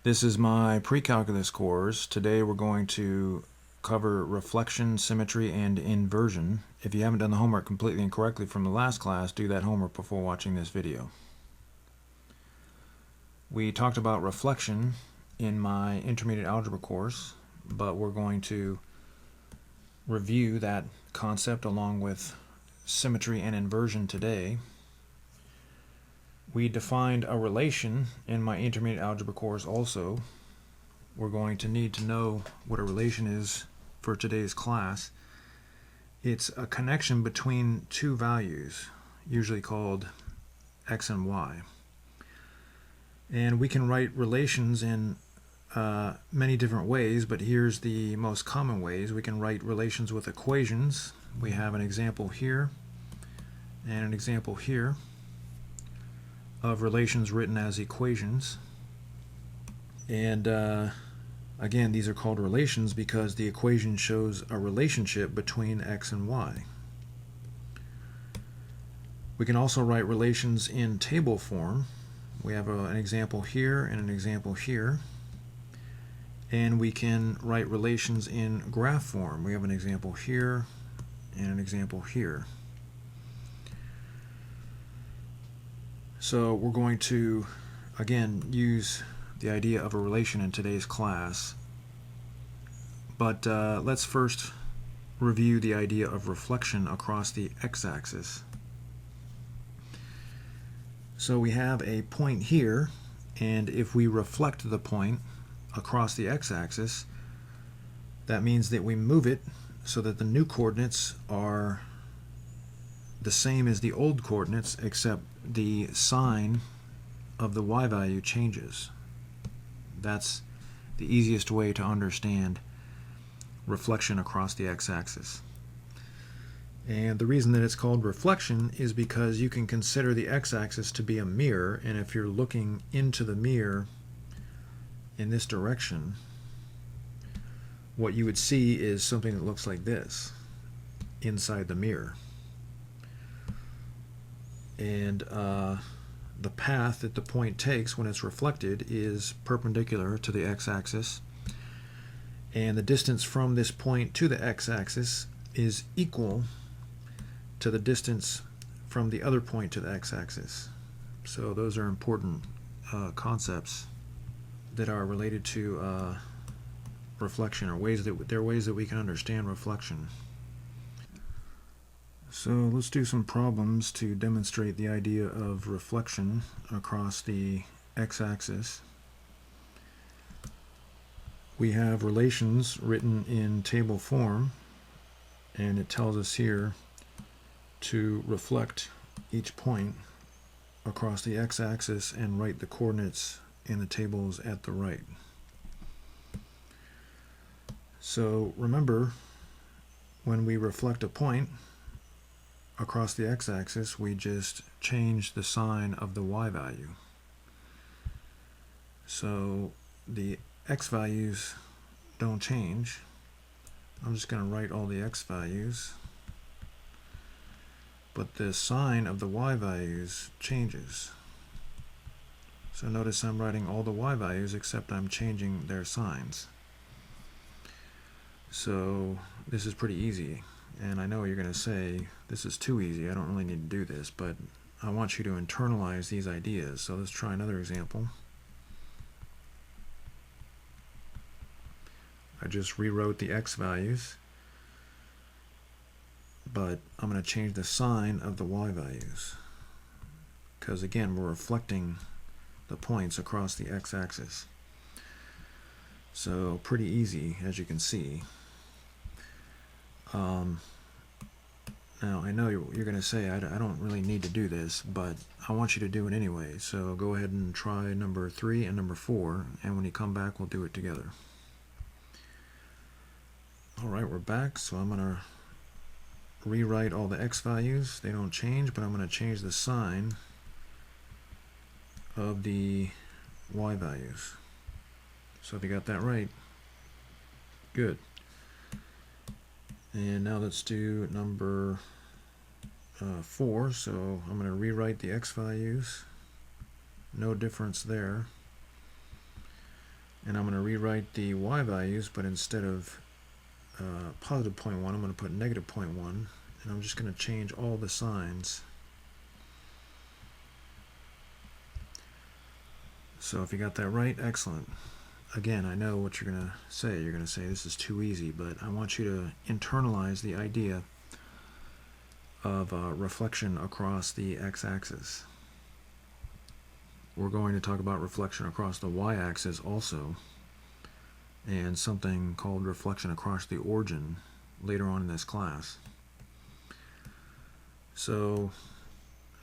This is my Precalculus course. Today we're going to cover reflection, symmetry, and inversion. If you haven't done the homework completely and correctly from the last class, do that homework before watching this video. We talked about reflection in my intermediate algebra course, but we're going to review that concept along with symmetry and inversion today. We defined a relation in my intermediate algebra course also. We're going to need to know what a relation is for today's class. It's a connection between two values, usually called x and y. And we can write relations in many different ways, but here's the most common ways. We can write relations with equations. We have an example here and an example here of relations written as equations. And again, these are called relations because the equation shows a relationship between x and y. We can also write relations in table form. We have an example here and an example here. And we can write relations in graph form. We have an example here and an example here. So we're going to, again, use the idea of a relation in today's class. But let's first review the idea of reflection across the x-axis. So we have a point here, and if we reflect the point across the x-axis, that means that we move it so that the new coordinates are the same as the old coordinates, except the sign of the y value changes. That's the easiest way to understand reflection across the x-axis. And the reason that it's called reflection is because you can consider the x-axis to be a mirror, and if you're looking into the mirror in this direction, what you would see is something that looks like this inside the mirror. And the path that the point takes when it's reflected is perpendicular to the x-axis, and the distance from this point to the x-axis is equal to the distance from the other point to the x-axis. So those are important concepts that are related to reflection, or they're ways that we can understand reflection. So let's do some problems to demonstrate the idea of reflection across the x-axis. We have relations written in table form, and it tells us here to reflect each point across the x-axis and write the coordinates in the tables at the right. So remember, when we reflect a point across the x-axis, we just change the sign of the y value. So the x values don't change. I'm just going to write all the x values, but the sign of the y values changes. So notice I'm writing all the y values except I'm changing their signs. So this is pretty easy. And I know you're going to say, this is too easy, I don't really need to do this, but I want you to internalize these ideas. So let's try another example. I just rewrote the x values, but I'm going to change the sign of the y values, because again, we're reflecting the points across the x-axis. So pretty easy, as you can see. Now, I know you're going to say, I don't really need to do this, but I want you to do it anyway. So go ahead and try number 3 and number 4, and when you come back, we'll do it together. Alright, we're back, so I'm going to rewrite all the x values. They don't change, but I'm going to change the sign of the y values. So if you got that right, good. And now let's do number 4. So I'm going to rewrite the x values. No difference there. And I'm going to rewrite the y values, but instead of positive 0.1, I'm going to put negative 0.1, and I'm just going to change all the signs. So if you got that right, excellent. Again, I know what you're going to say. You're going to say this is too easy, but I want you to internalize the idea of reflection across the x-axis. We're going to talk about reflection across the y-axis also, and something called reflection across the origin later on in this class. So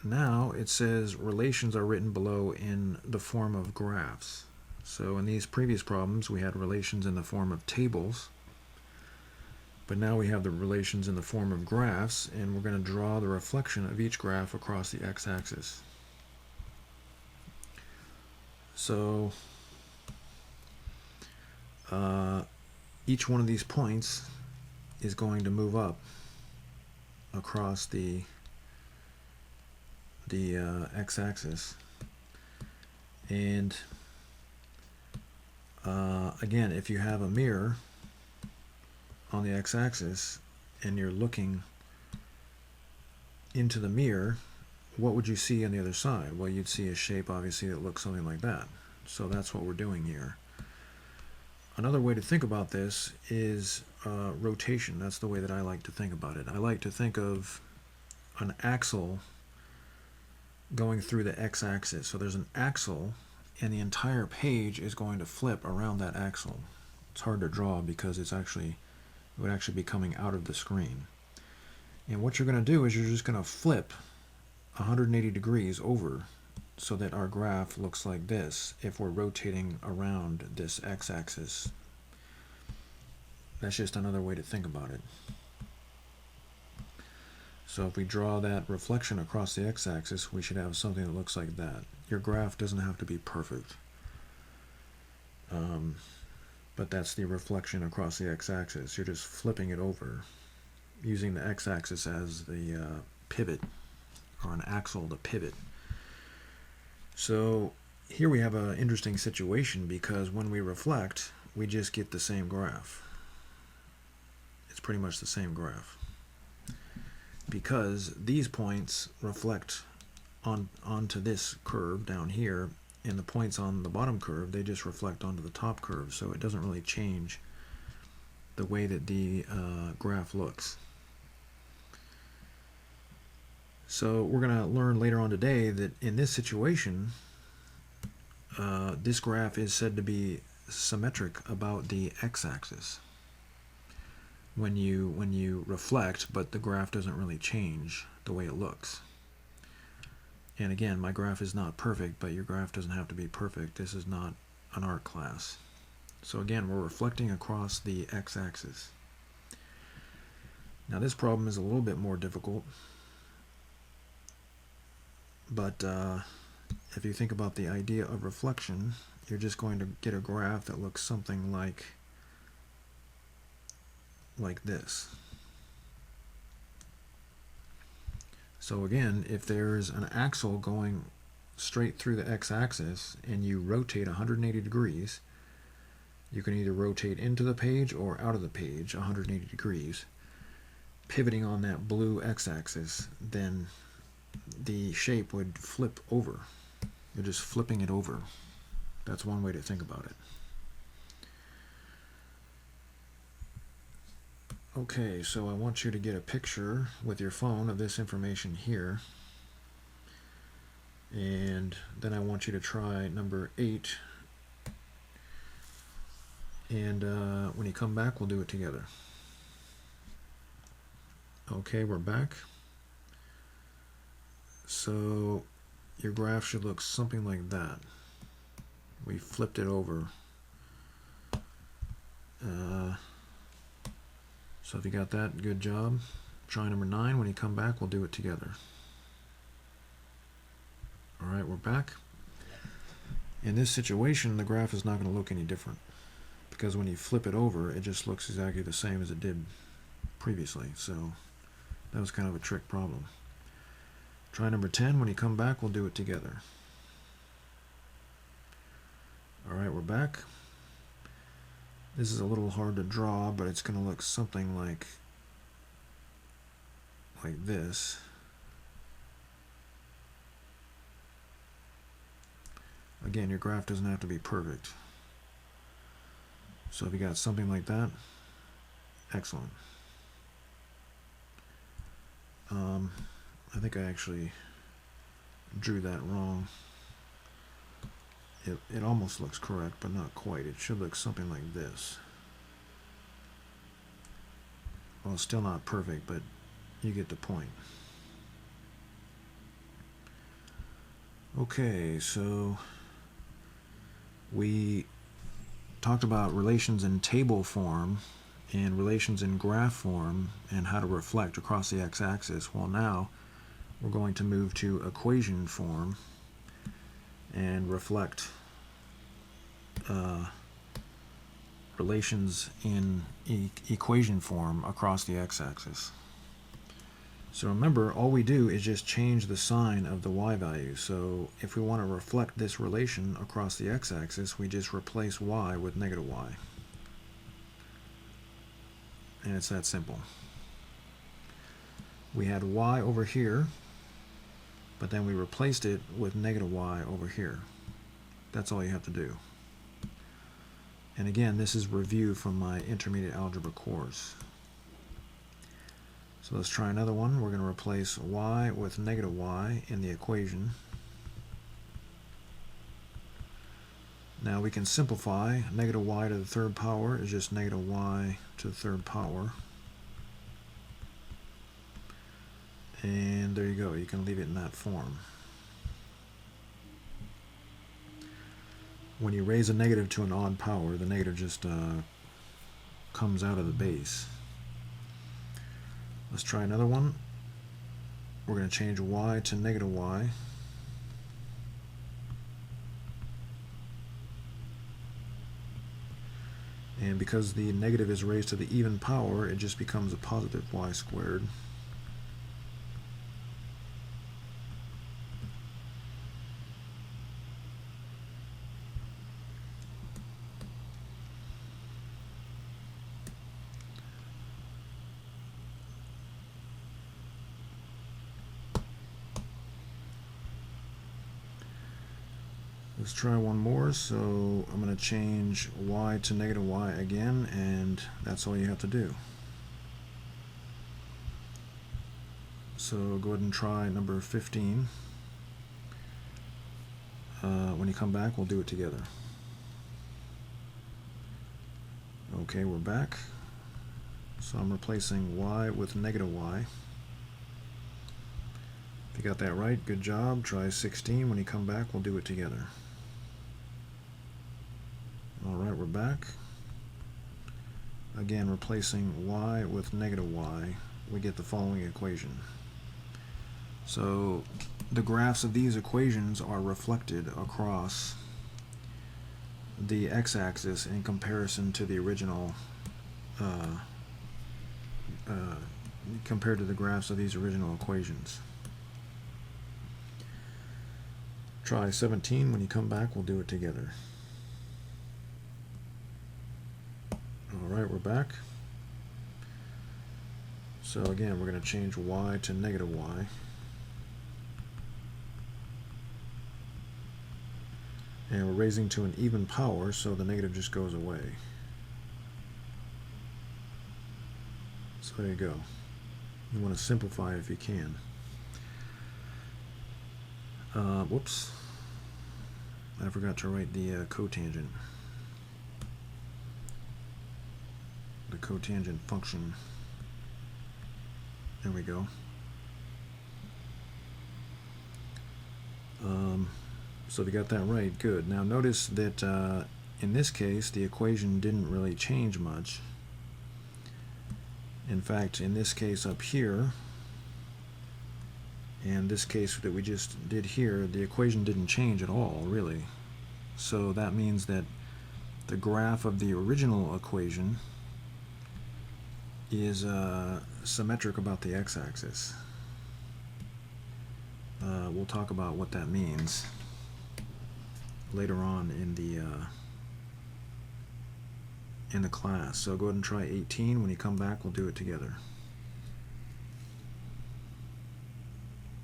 now it says relations are written below in the form of graphs. So in these previous problems we had relations in the form of tables, but now we have the relations in the form of graphs, and we're going to draw the reflection of each graph across the x-axis. So each one of these points is going to move up across the x-axis, and again, if you have a mirror on the x-axis and you're looking into the mirror, what would you see on the other side? Well, you'd see a shape obviously that looks something like that. So that's what we're doing here. Another way to think about this is rotation. That's the way that I like to think about it. I like to think of an axle going through the x-axis. So there's an axle, and the entire page is going to flip around that axle. It's hard to draw because it would actually be coming out of the screen. And what you're going to do is you're just going to flip 180 degrees over so that our graph looks like this if we're rotating around this x-axis. That's just another way to think about it. So if we draw that reflection across the x-axis, we should have something that looks like that. Your graph doesn't have to be perfect, but that's the reflection across the x-axis. You're just flipping it over using the x-axis as the pivot, or an axle to pivot. So here we have an interesting situation, because when we reflect, we just get the same graph. It's pretty much the same graph, because these points reflect onto this curve down here, and the points on the bottom curve, they just reflect onto the top curve, so it doesn't really change the way that the graph looks. So we're going to learn later on today that in this situation, this graph is said to be symmetric about the x-axis when you reflect, but the graph doesn't really change the way it looks. And again, my graph is not perfect, but your graph doesn't have to be perfect. This is not an art class. So again, we're reflecting across the x-axis. Now this problem is a little bit more difficult, but if you think about the idea of reflection, you're just going to get a graph that looks something like this. So again, if there's an axle going straight through the x-axis and you rotate 180 degrees, you can either rotate into the page or out of the page 180 degrees, pivoting on that blue x-axis, then the shape would flip over. You're just flipping it over. That's one way to think about it. Okay, so I want you to get a picture with your phone of this information here, and then I want you to try number 8, and when you come back we'll do it together. Okay, we're back. So your graph should look something like that. We flipped it over. So if you got that, good job. Try number 9. When you come back, we'll do it together. Alright, we're back. In this situation, the graph is not going to look any different, because when you flip it over, it just looks exactly the same as it did previously. So that was kind of a trick problem. Try number 10. When you come back, we'll do it together. Alright, we're back. This is a little hard to draw, but it's going to look something like this. Again, your graph doesn't have to be perfect. So if you got something like that, excellent. I think I actually drew that wrong. It almost looks correct, but not quite. It should look something like this. Well, it's still not perfect, but you get the point. Okay, so we talked about relations in table form and relations in graph form and how to reflect across the x-axis. Well, now we're going to move to equation form and reflect relations in equation form across the x-axis. So remember, all we do is just change the sign of the y value. So if we want to reflect this relation across the x-axis, we just replace y with negative y. And it's that simple. We had y over here, but then we replaced it with negative y over here. That's all you have to do. And again, this is review from my intermediate algebra course. So let's try another one. We're going to replace y with negative y in the equation. Now we can simplify. Negative y to the third power is just negative y to the third power. And there you go. You can leave it in that form. When you raise a negative to an odd power, the negative just comes out of the base. Let's try another one. We're going to change y to negative y. And because the negative is raised to the even power, it just becomes a positive y squared. Let's try one more. So I'm going to change y to negative y again, and that's all you have to do. So go ahead and try number 15. When you come back, we'll do it together. Okay, we're back. So I'm replacing y with negative y. If you got that right, good job. Try 16. When you come back, we'll do it together. Alright, we're back. Again, replacing y with negative y, we get the following equation. So the graphs of these equations are reflected across the x-axis in comparison to the original, compared to the graphs of these original equations. Try 17. When you come back, we'll do it together. Alright, we're back. So again, we're going to change y to negative y. And we're raising to an even power, so the negative just goes away. So there you go. You want to simplify if you can. Whoops. I forgot to write the cotangent. The cotangent function. There we go. So if you got that right, good. Now notice that in this case the equation didn't really change much. In fact, in this case up here, and this case that we just did here, the equation didn't change at all, really. So that means that the graph of the original equation is symmetric about the x-axis. We'll talk about what that means later on in the class. So go ahead and try 18. When you come back, we'll do it together.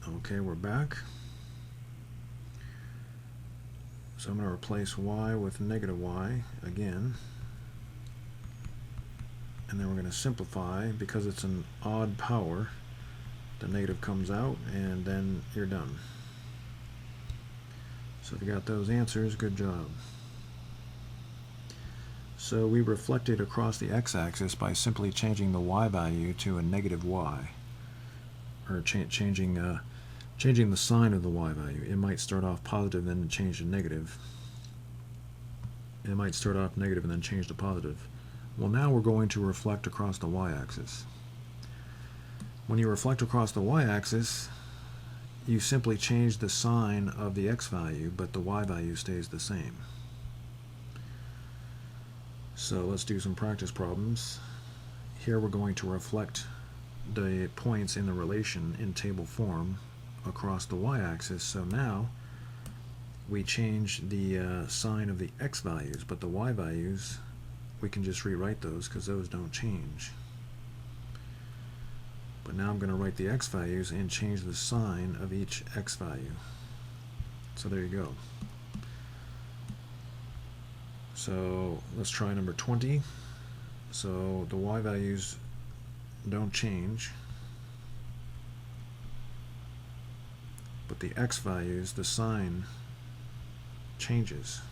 Okay, we're back. So I'm going to replace y with negative y again. And then we're going to simplify. Because it's an odd power, the negative comes out, and then you're done. So if you got those answers, good job. So we reflected across the x-axis by simply changing the y value to a negative y, or changing the sign of the y value. It might start off positive, then change to negative. It might start off negative and then change to positive. Well, now we're going to reflect across the y-axis. When you reflect across the y-axis, you simply change the sign of the x value, but the y value stays the same. So let's do some practice problems. Here we're going to reflect the points in the relation in table form across the y-axis. So now we change the sign of the x values, but the y values, we can just rewrite those because those don't change. But now I'm going to write the x values and change the sign of each x value. So there you go. So let's try number 20. So the y values don't change, but the x values, the sign changes.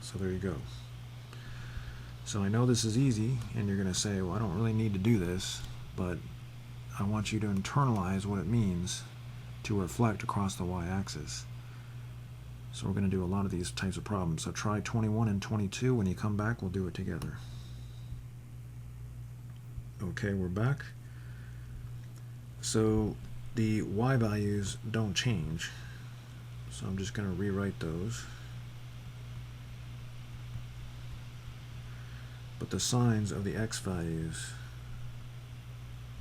So there you go. So I know this is easy, and you're going to say, well, I don't really need to do this, but I want you to internalize what it means to reflect across the y-axis. So we're going to do a lot of these types of problems. So try 21 and 22. When you come back, we'll do it together. Okay, we're back. So the y values don't change. So I'm just going to rewrite those. But the signs of the x values,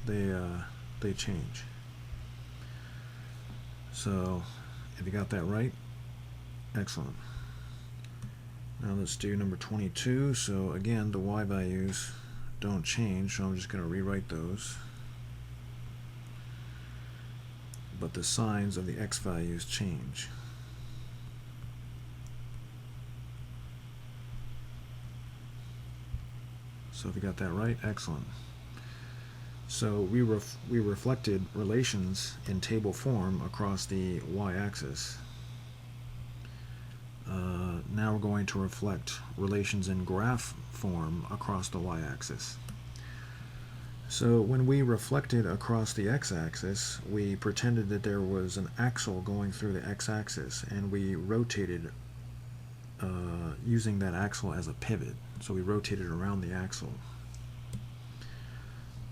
they change. So if you got that right, excellent. Now let's do number 22. So again, the y values don't change, so I'm just going to rewrite those. But the signs of the x values change. So if you got that right, excellent. So we reflected relations in table form across the y-axis. Now we're going to reflect relations in graph form across the y-axis. So when we reflected across the x-axis, we pretended that there was an axle going through the x-axis, and we rotated using that axle as a pivot. So we rotated around the axle.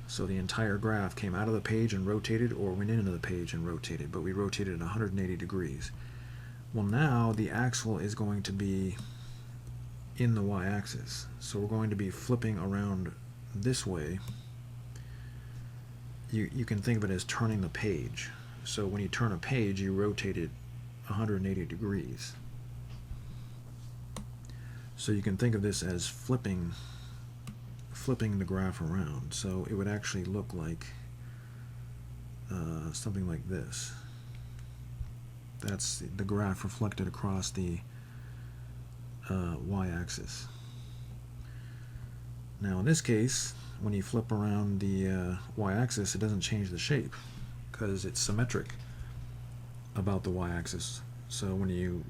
So the entire graph came out of the page and rotated, or went into the page and rotated, but we rotated at 180 degrees. Well, now the axle is going to be in the y-axis. So we're going to be flipping around this way. You can think of it as turning the page. So when you turn a page, you rotate it 180 degrees. So you can think of this as flipping the graph around. So it would actually look like something like this. That's the graph reflected across the y-axis. Now in this case, when you flip around the y-axis, it doesn't change the shape because it's symmetric about the y-axis. So when you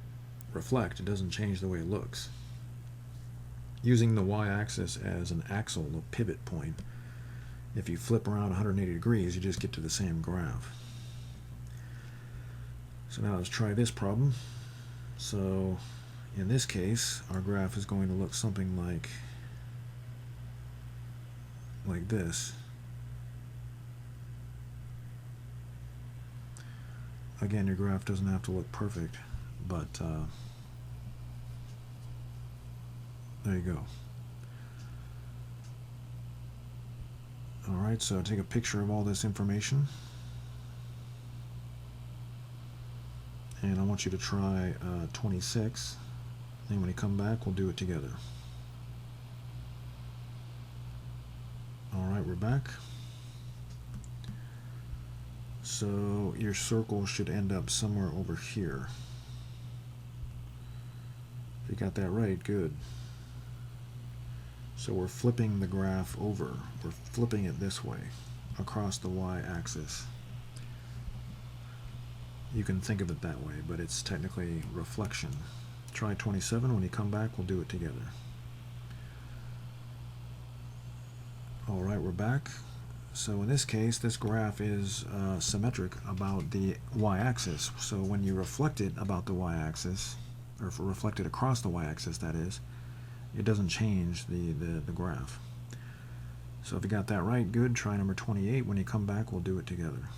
reflect, it doesn't change the way it looks. Using the y-axis as an axle, a pivot point, if you flip around 180 degrees, you just get to the same graph. So now let's try this problem. So in this case, our graph is going to look something like this. Again, your graph doesn't have to look perfect, but there you go. Alright, so take a picture of all this information. And I want you to try 26 And when you come back, we'll do it together. Alright, we're back. So your circle should end up somewhere over here. If you got that right, good. So we're flipping the graph over. We're flipping it this way, across the y-axis. You can think of it that way, but it's technically reflection. Try 27. When you come back, we'll do it together. Alright, we're back. So in this case, this graph is symmetric about the y-axis. So when you reflect it about the y-axis, or if reflect it across the y-axis, that is, it doesn't change the graph. So if you got that right, good. Try number 28. When you come back, we'll do it together.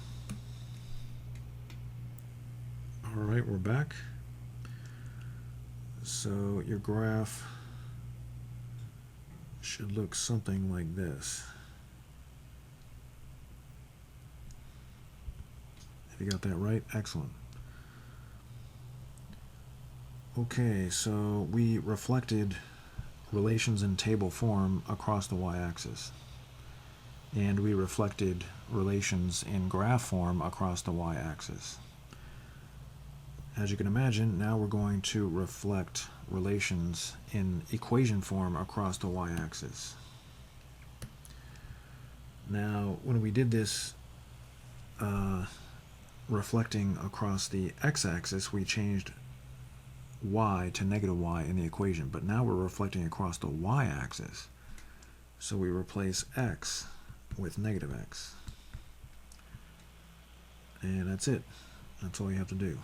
Alright, we're back. So your graph should look something like this. If you got that right, excellent. Okay, so we reflected relations in table form across the y-axis, and we reflected relations in graph form across the y-axis. As you can imagine, now we're going to reflect relations in equation form across the y-axis. Now, when we did this reflecting across the x-axis, we changed y to negative y in the equation, but now we're reflecting across the y-axis. So we replace x with negative x. And that's it. That's all you have to do.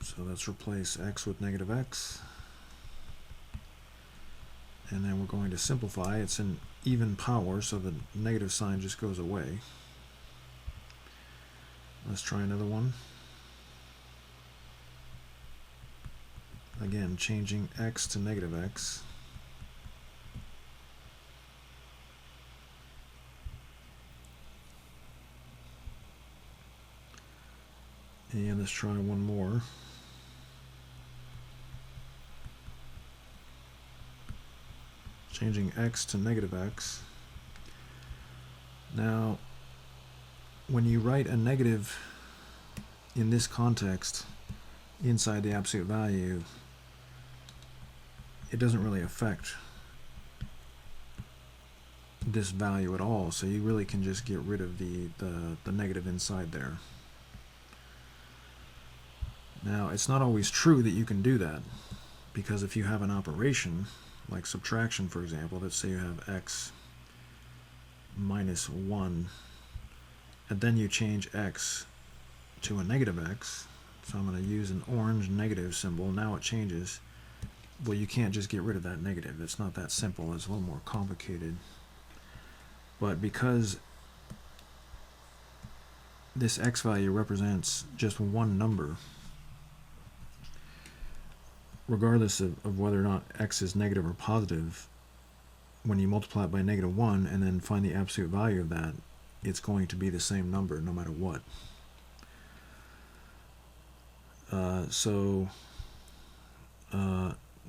So let's replace x with negative x. And then we're going to simplify. It's an even power, so the negative sign just goes away. Let's try another one. Again, changing x to negative x. And let's try one more. Changing x to negative x. Now, when you write a negative in this context inside the absolute value, it doesn't really affect this value at all, so you really can just get rid of the negative inside there. Now, it's not always true that you can do that, because if you have an operation like subtraction, for example, let's say you have x minus 1, and then you change x to a negative x, so I'm going to use an orange negative symbol. Now it changes. Well, you can't just get rid of that negative. It's not that simple. It's a little more complicated. But because this x value represents just one number, regardless of whether or not x is negative or positive, when you multiply it by negative 1 and then find the absolute value of that, it's going to be the same number no matter what.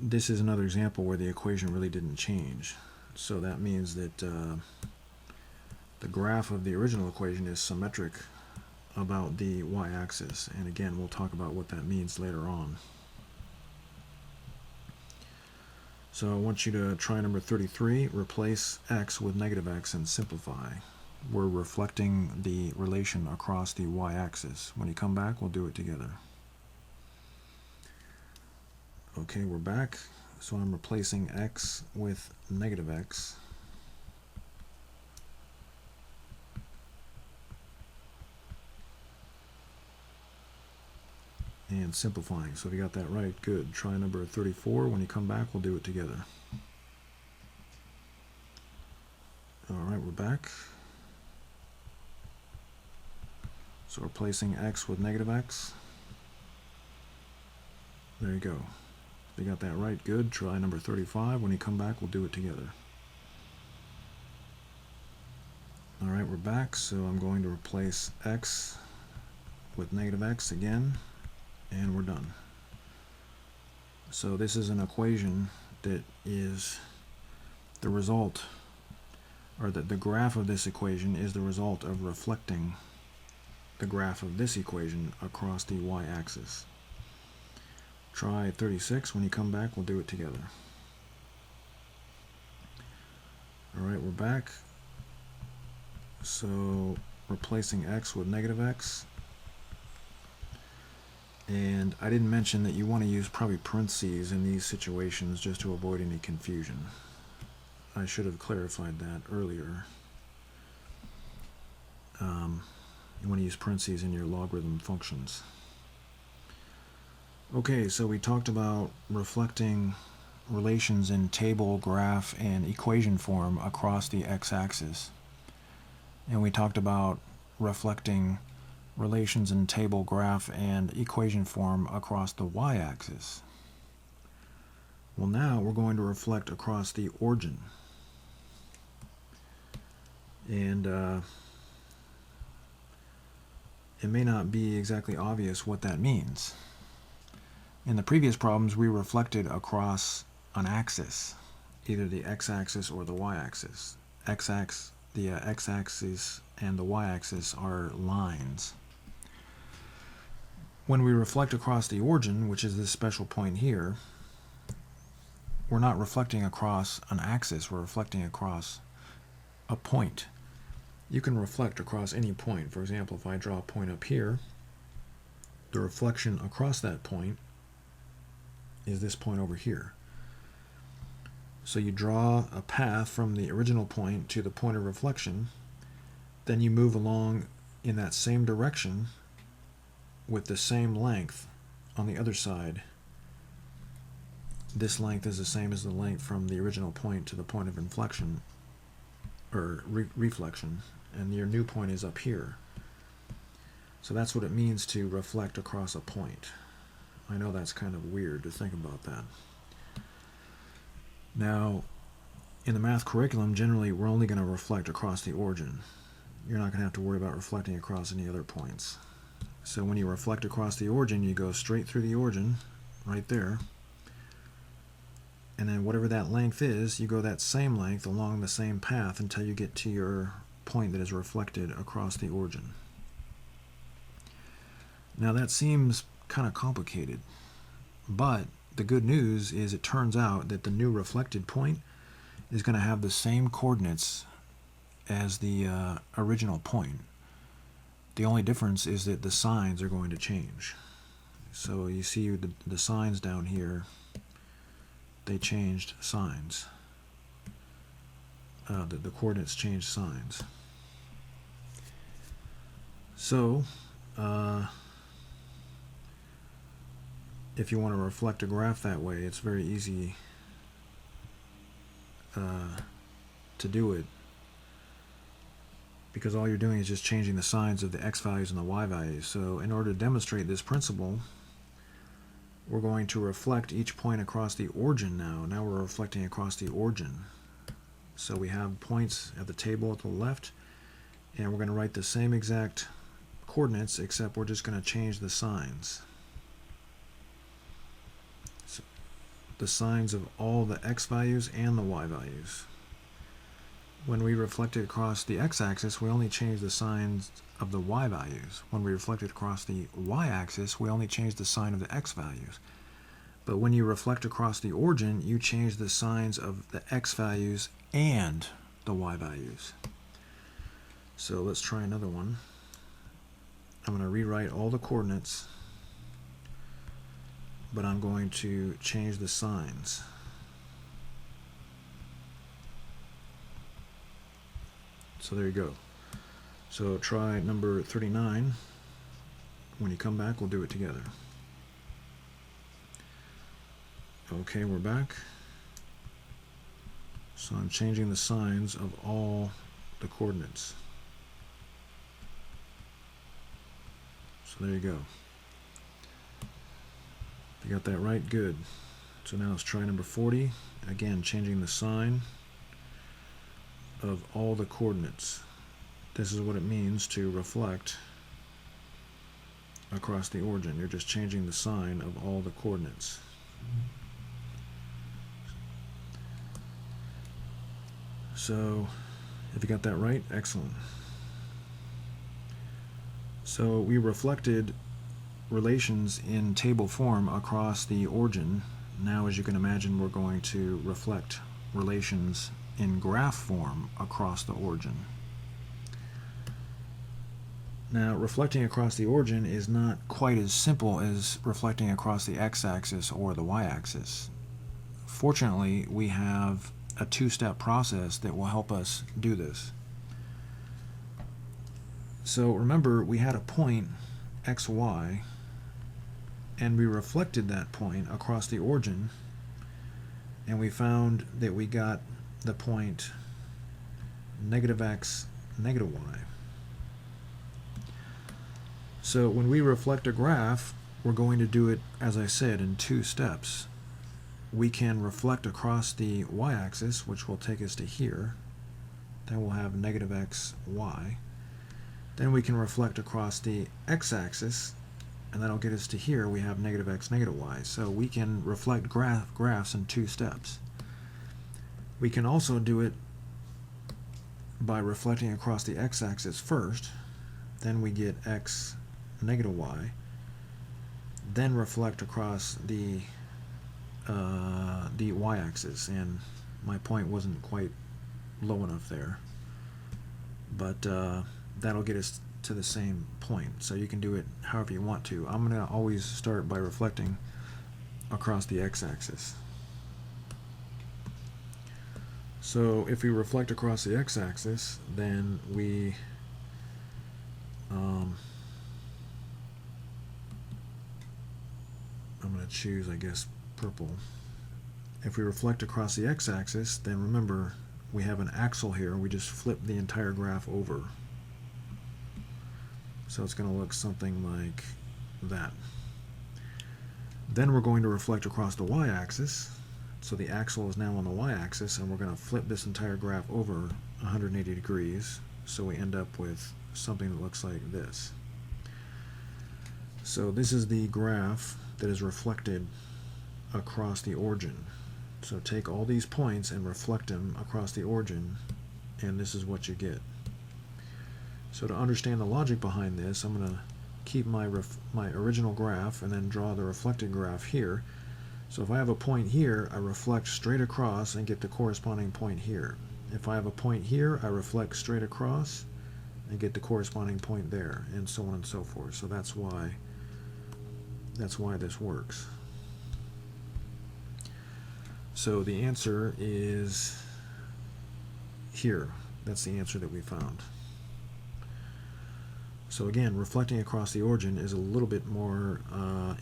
This is another example where the equation really didn't change. So that means that the graph of the original equation is symmetric about the y-axis. And again, we'll talk about what that means later on. So I want you to try number 33, replace x with negative x and simplify. We're reflecting the relation across the y-axis. When you come back, we'll do it together. Okay, we're back. So I'm replacing x with negative x. And simplifying. So if you got that right, good. Try number 34. When you come back, we'll do it together. Alright, we're back. So replacing x with negative x. There you go. If you got that right, good. Try number 35. When you come back, we'll do it together. Alright, we're back. So I'm going to replace x with negative x again. and we're done. So this is an equation that is the result, or that the graph of this equation is the result of reflecting the graph of this equation across the y-axis. Try 36. When you come back, we'll do it together. Alright, we're back. So replacing x with negative x. And I didn't mention that you want to use probably parentheses in these situations just to avoid any confusion. I should have clarified that earlier. You want to use parentheses in your logarithm functions. Okay, so we talked about reflecting relations in table, graph, and equation form across the x-axis. And we talked about reflecting relations in table, graph, and equation form across the y-axis. Well, now we're going to reflect across the origin. And it may not be exactly obvious what that means. In the previous problems, we reflected across an axis, either the x-axis or the y-axis. The x-axis and the y-axis are lines. When we reflect across the origin, which is this special point here, we're not reflecting across an axis, we're reflecting across a point. You can reflect across any point. For example, if I draw a point up here, the reflection across that point is this point over here. So you draw a path from the original point to the point of reflection, then you move along in that same direction with the same length on the other side. This length is the same as the length from the original point to the point of inflection, or reflection, and your new point is up here. So that's what it means to reflect across a point. I know that's kind of weird to think about that. Now, in the math curriculum, generally we're only going to reflect across the origin. You're not going to have to worry about reflecting across any other points. So when you reflect across the origin, you go straight through the origin, right there, and then whatever that length is, you go that same length along the same path until you get to your point that is reflected across the origin. Now that seems kind of complicated, but the good news is it turns out that the new reflected point is going to have the same coordinates as the original point. The only difference is that the signs are going to change. So you see the signs down here, they changed signs. The coordinates changed signs. So if you want to reflect a graph that way, it's very easy to do it, because all you're doing is just changing the signs of the x values and the y values. So in order to demonstrate this principle, we're going to reflect each point across the origin now. Now we're reflecting across the origin. So we have points at the table at the left, and we're going to write the same exact coordinates, except we're just going to change the signs. So the signs of all the x values and the y values. When we reflected across the x-axis, we only changed the signs of the y values. When we reflected across the y-axis, we only changed the sign of the x values. But when you reflect across the origin, you change the signs of the x values and the y values. So let's try another one. I'm going to rewrite all the coordinates, but I'm going to change the signs. So there you go. So try number 39. When you come back, we'll do it together. Okay, we're back. So I'm changing the signs of all the coordinates. So there you go. If you got that right, good. So now let's try number 40. Again, changing the sign of all the coordinates. This is what it means to reflect across the origin. You're just changing the sign of all the coordinates. So, if you got that right, excellent. So we reflected relations in table form across the origin. Now, as you can imagine, we're going to reflect relations in graph form across the origin. Now, reflecting across the origin is not quite as simple as reflecting across the x-axis or the y-axis. Fortunately, we have a two-step process that will help us do this. So remember, we had a point xy, and we reflected that point across the origin, and we found that we got the point -x, -y. So when we reflect a graph, we're going to do it, as I said, in two steps. We can reflect across the y-axis, which will take us to here. Then we'll have -x, y. Then we can reflect across the x-axis, and that'll get us to here. We have -x, -y. So we can reflect graphs in two steps. We can also do it by reflecting across the x-axis first. Then we get x, -y. Then reflect across the y-axis, and my point wasn't quite low enough there, but that'll get us to the same point. So you can do it however you want to. I'm going to always start by reflecting across the x-axis. So if we reflect across the x-axis, then we I'm going to choose, I guess, purple. If we reflect across the x-axis, then remember we have an axle here. We just flip the entire graph over. So it's going to look something like that. Then we're going to reflect across the y-axis. So the axle is now on the y-axis, and we're going to flip this entire graph over 180 degrees. So we end up with something that looks like this. So this is the graph that is reflected across the origin. So take all these points and reflect them across the origin, and this is what you get. So to understand the logic behind this, I'm going to keep my original graph and then draw the reflected graph here. So if I have a point here, I reflect straight across and get the corresponding point here. If I have a point here, I reflect straight across and get the corresponding point there, and so on and so forth. So that's why this works. So the answer is here. That's the answer that we found. So again, reflecting across the origin is a little bit more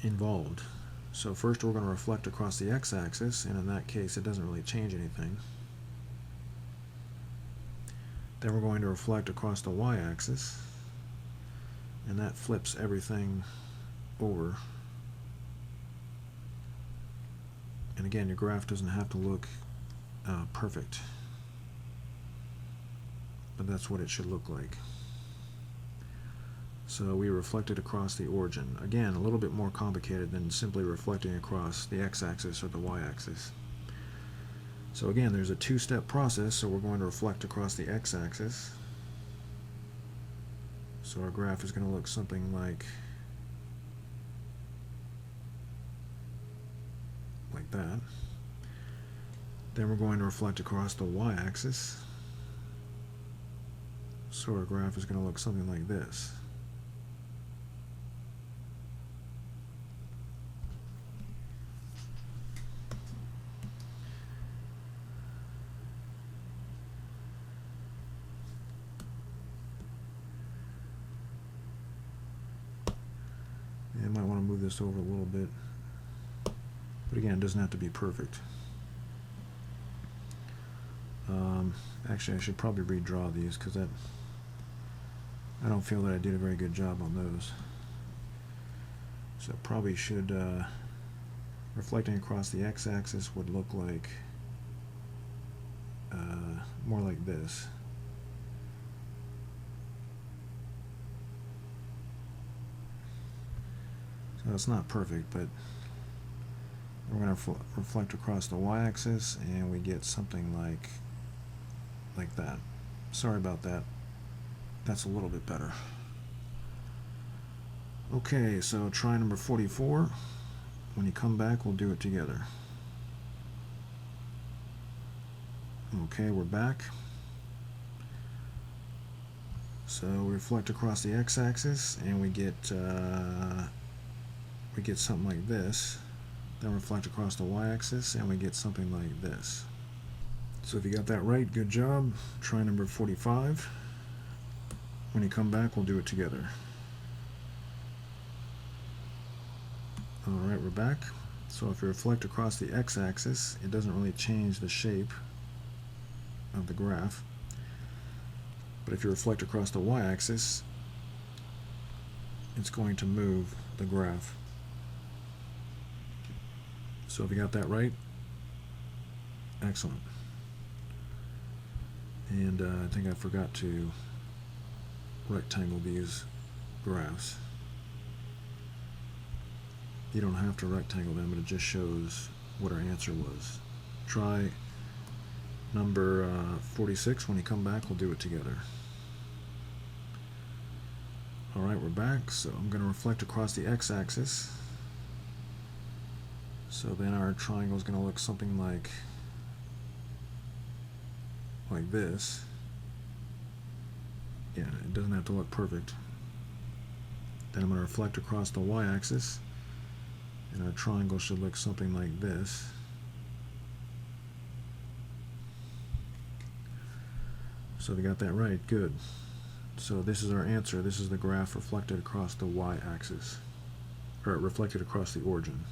involved. So first we're going to reflect across the x-axis, and in that case it doesn't really change anything. Then we're going to reflect across the y-axis, and that flips everything over. And again, your graph doesn't have to look perfect, but that's what it should look like. So we reflected across the origin. Again, a little bit more complicated than simply reflecting across the x-axis or the y-axis. So again, there's a two-step process, so we're going to reflect across the x-axis. So our graph is going to look something like that. Then we're going to reflect across the y-axis. So our graph is going to look something like this. I might want to move this over a little bit, but again, it doesn't have to be perfect. Actually, I should probably redraw these because I don't feel that I did a very good job on those. So probably should, reflecting across the x-axis would look like more like this. So it's not perfect, but we're going to reflect across the y-axis, and we get something like that. Sorry about that. That's a little bit better. Okay, so try number 44. When you come back, we'll do it together. Okay, we're back. So we reflect across the x-axis, and we get something like this. Then reflect across the y-axis, and we get something like this. So if you got that right, good job. Try number 45. When you come back, we'll do it together. Alright, we're back. So if you reflect across the x-axis, it doesn't really change the shape of the graph. But if you reflect across the y-axis, it's going to move the graph. So if you got that right, excellent. And I think I forgot to rectangle these graphs. You don't have to rectangle them, but it just shows what our answer was. Try number 46. When you come back, we'll do it together. Alright, we're back. So I'm going to reflect across the x-axis. So then our triangle is going to look something like this. Yeah, it doesn't have to look perfect. Then I'm going to reflect across the y-axis, and our triangle should look something like this. So we got that right, good. So this is our answer. This is the graph reflected across the y-axis, or reflected across the origin.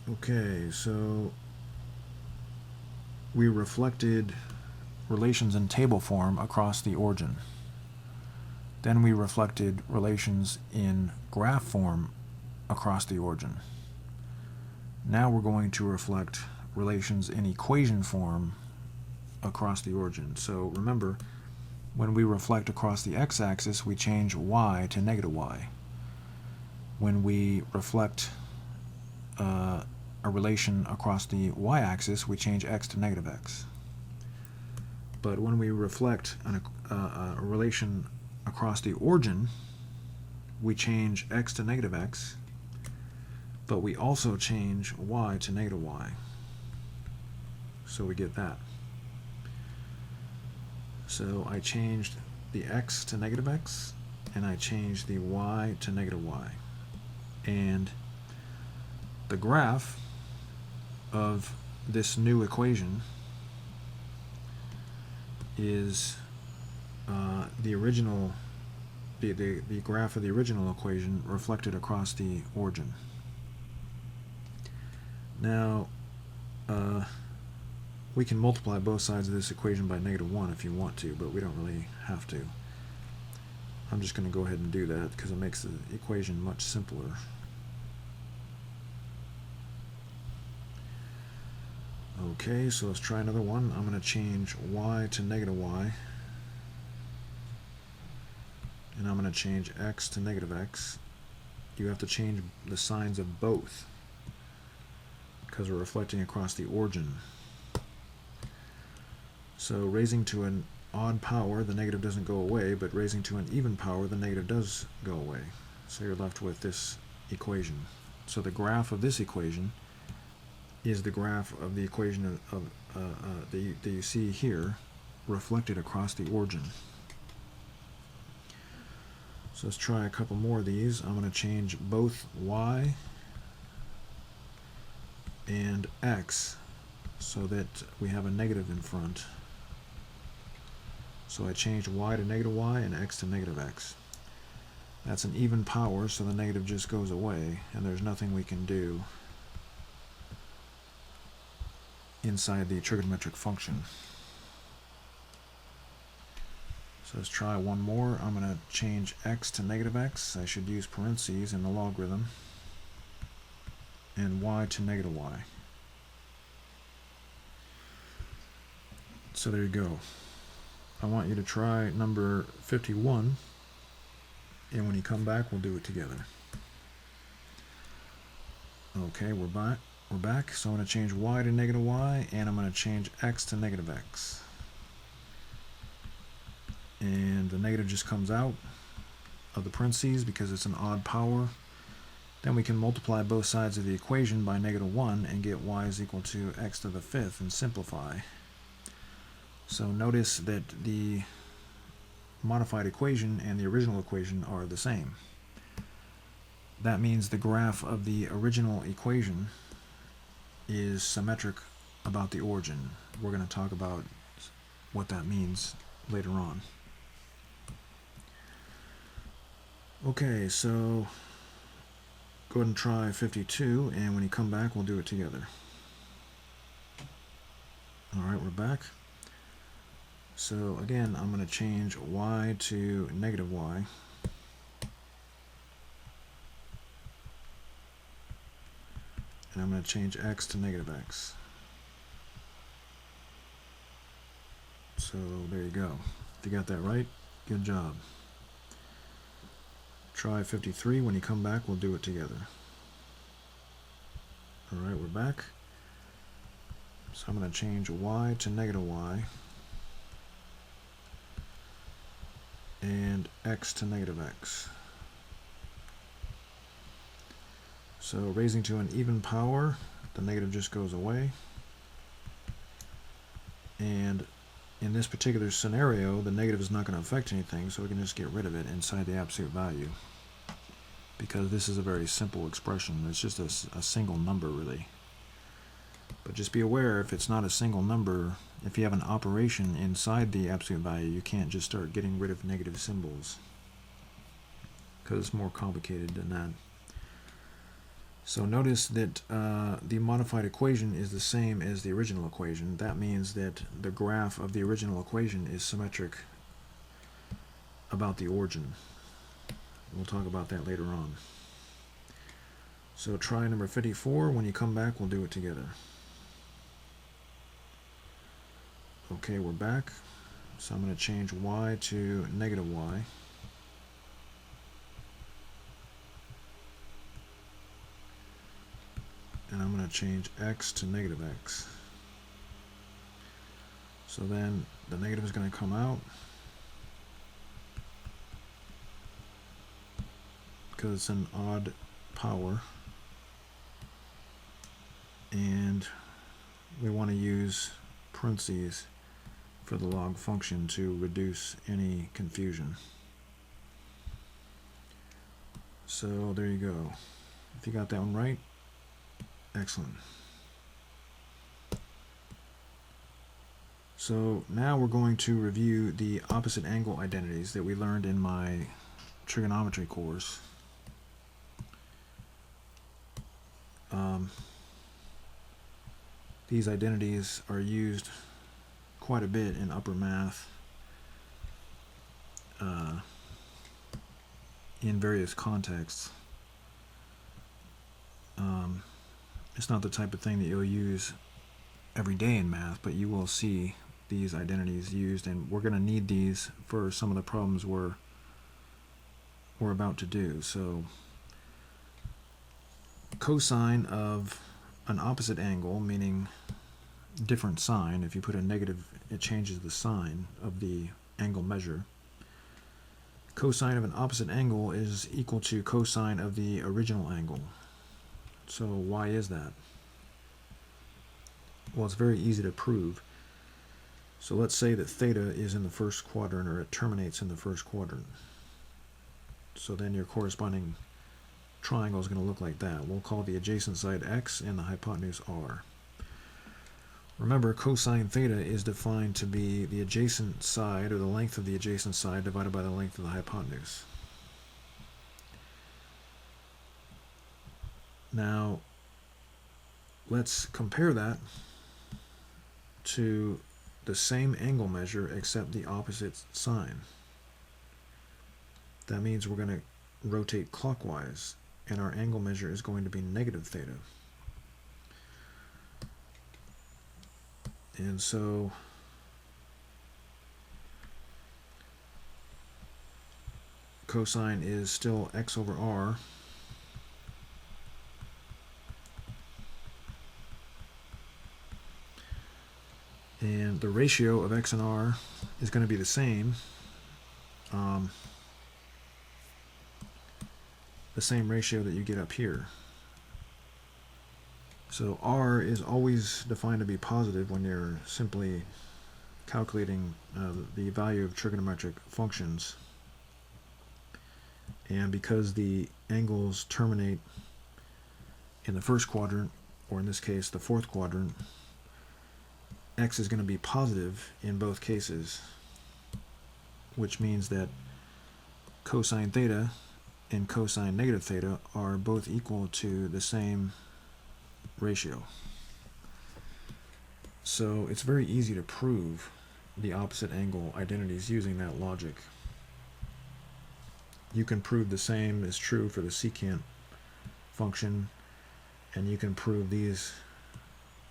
Okay, so we reflected relations in table form across the origin. Then we reflected relations in graph form across the origin. Now we're going to reflect relations in equation form across the origin. So remember, when we reflect across the x-axis, we change y to negative y. When we reflect a relation across the y-axis, we change x to negative x. But when we reflect a relation across the origin, we change x to negative x, but we also change y to negative y. So we get that. So I changed the x to negative x, and I changed the y to negative y. And the graph of this new equation is the graph of the original equation reflected across the origin. Now, we can multiply both sides of this equation by -1 if you want to, but we don't really have to. I'm just going to go ahead and do that because it makes the equation much simpler. Okay, so let's try another one. I'm going to change y to negative y, and I'm going to change x to negative x. You have to change the signs of both because we're reflecting across the origin. So raising to an odd power, the negative doesn't go away, but raising to an even power, the negative does go away. So you're left with this equation. So the graph of this equation is the graph of the equation that you see here reflected across the origin. So let's try a couple more of these. I'm going to change both y and x so that we have a negative in front. So I changed y to negative y and x to negative x. That's an even power, so the negative just goes away, and there's nothing we can do inside the trigonometric function. So let's try one more. I'm going to change x to negative x. I should use parentheses in the logarithm. And y to negative y. So there you go. I want you to try number 51, and when you come back, we'll do it together. Okay, we're back. So I'm going to change y to negative y, and I'm going to change x to negative x. And the negative just comes out of the parentheses because it's an odd power. Then we can multiply both sides of the equation by -1 and get y is equal to x to the 5th and simplify. So notice that the modified equation and the original equation are the same. That means the graph of the original equation is symmetric about the origin. We're going to talk about what that means later on. Okay, so go ahead and try 52, and when you come back, we'll do it together. Alright, we're back. So again, I'm going to change y to negative y. And I'm going to change x to negative x. So there you go. If you got that right, good job. Try 53. When you come back, we'll do it together. Alright, we're back. So I'm going to change y to negative y. And x to negative x. So raising to an even power, the negative just goes away. And in this particular scenario, the negative is not going to affect anything, so we can just get rid of it inside the absolute value. Because this is a very simple expression. It's just a single number, really. But just be aware, if it's not a single number, if you have an operation inside the absolute value, you can't just start getting rid of negative symbols. Because it's more complicated than that. So notice that the modified equation is the same as the original equation. That means that the graph of the original equation is symmetric about the origin. We'll talk about that later on. So try number 54. When you come back, we'll do it together. Okay, we're back. So I'm going to change y to negative y. And I'm going to change x to negative x. So then the negative is going to come out because it's an odd power, and we want to use parentheses for the log function to reduce any confusion. So there you go. If you got that one right, excellent. So now we're going to review the opposite angle identities that we learned in my trigonometry course. These identities are used quite a bit in upper math in various contexts. It's not the type of thing that you'll use every day in math, but you will see these identities used, and we're going to need these for some of the problems we're about to do. So cosine of an opposite angle, meaning different sign. If you put a negative, it changes the sign of the angle measure. Cosine of an opposite angle is equal to cosine of the original angle. So why is that? Well, it's very easy to prove. So let's say that theta is in the first quadrant, or it terminates in the first quadrant. So then your corresponding triangle is going to look like that. We'll call the adjacent side x and the hypotenuse r. Remember, cosine theta is defined to be the adjacent side, or the length of the adjacent side, divided by the length of the hypotenuse. Now, let's compare that to the same angle measure except the opposite sign. That means we're going to rotate clockwise, and our angle measure is going to be negative theta. And so cosine is still x over r. And the ratio of x and r is going to be the same. The same ratio that you get up here. So r is always defined to be positive when you're simply calculating the value of trigonometric functions. And because the angles terminate in the first quadrant, or in this case the fourth quadrant, x is going to be positive in both cases, which means that cosine theta and cosine negative theta are both equal to the same ratio. So it's very easy to prove the opposite angle identities using that logic. You can prove the same is true for the secant function, and you can prove these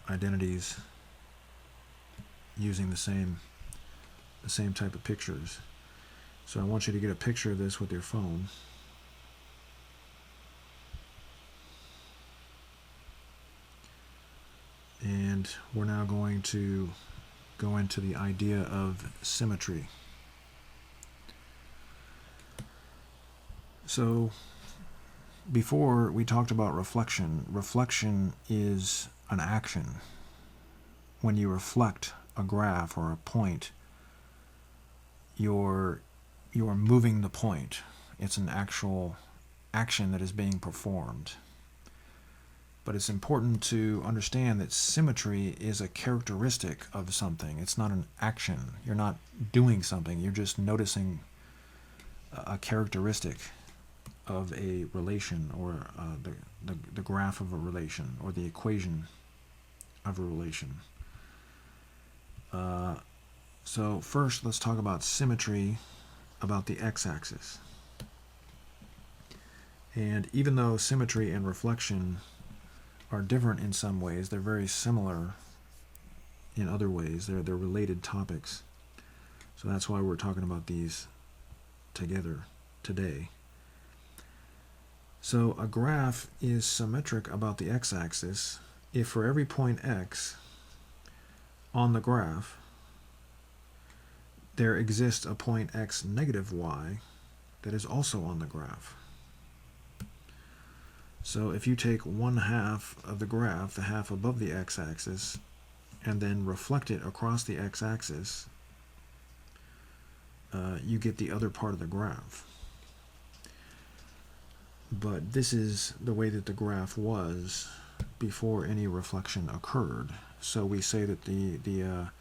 identities using the same type of pictures. So I want you to get a picture of this with your phone. And we're now going to go into the idea of symmetry. So before we talked about reflection. Reflection is an action. When you reflect a graph or a point, you're moving the point. It's an actual action that is being performed. But it's important to understand that symmetry is a characteristic of something. It's not an action. You're not doing something. You're just noticing a characteristic of a relation, or the graph of a relation, or the equation of a relation. So first, let's talk about symmetry about the x-axis. And even though symmetry and reflection are different in some ways, they're very similar in other ways. They're related topics. So that's why we're talking about these together today. So a graph is symmetric about the x-axis if for every point x on the graph there exists a point x negative y that is also on the graph. So if you take one half of the graph, the half above the x-axis, and then reflect it across the x-axis, you get the other part of the graph. But this is the way that the graph was before any reflection occurred. So we say that the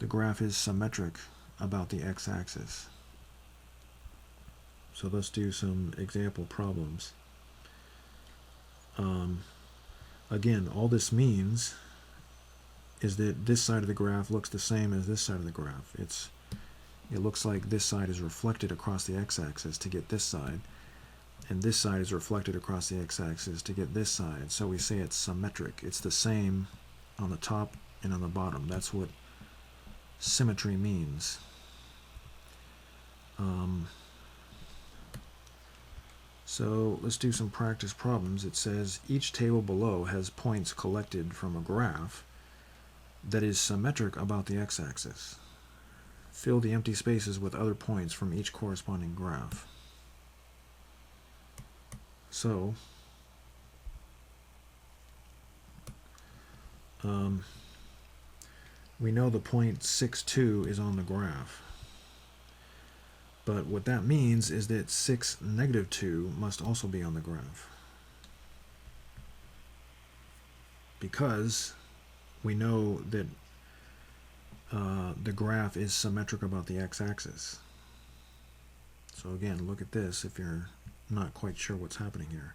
graph is symmetric about the x-axis. So let's do some example problems. Again, all this means is that this side of the graph looks the same as this side of the graph. It looks like this side is reflected across the x-axis to get this side, and this side is reflected across the x-axis to get this side. So we say it's symmetric. It's the same on the top and on the bottom. That's what symmetry means. So let's do some practice problems. It says each table below has points collected from a graph that is symmetric about the x-axis. Fill the empty spaces with other points from each corresponding graph. So we know the point 6, 2 is on the graph. But what that means is that 6, negative 2 must also be on the graph, because we know that the graph is symmetric about the x-axis. So again, look at this if you're not quite sure what's happening here.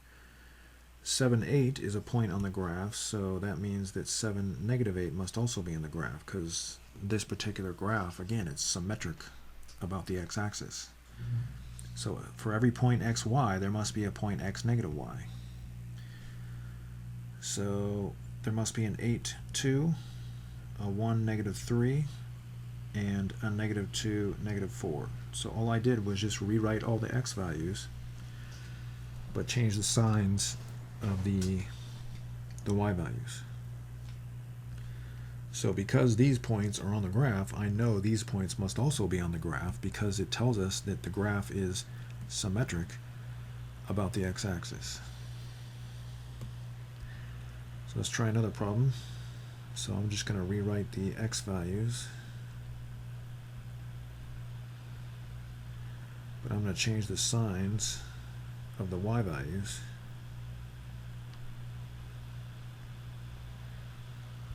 7, 8 is a point on the graph, so that means that 7, negative 8 must also be in the graph, because this particular graph, again, it's symmetric about the x-axis. So for every point x, y, there must be a point x, negative y. So there must be an 8, 2, a 1, negative 3, and a -2, -4. So all I did was just rewrite all the x values, but change the signs of the y values. So because these points are on the graph, I know these points must also be on the graph, because it tells us that the graph is symmetric about the x-axis. So let's try another problem. So I'm just going to rewrite the x values, but I'm going to change the signs of the y values.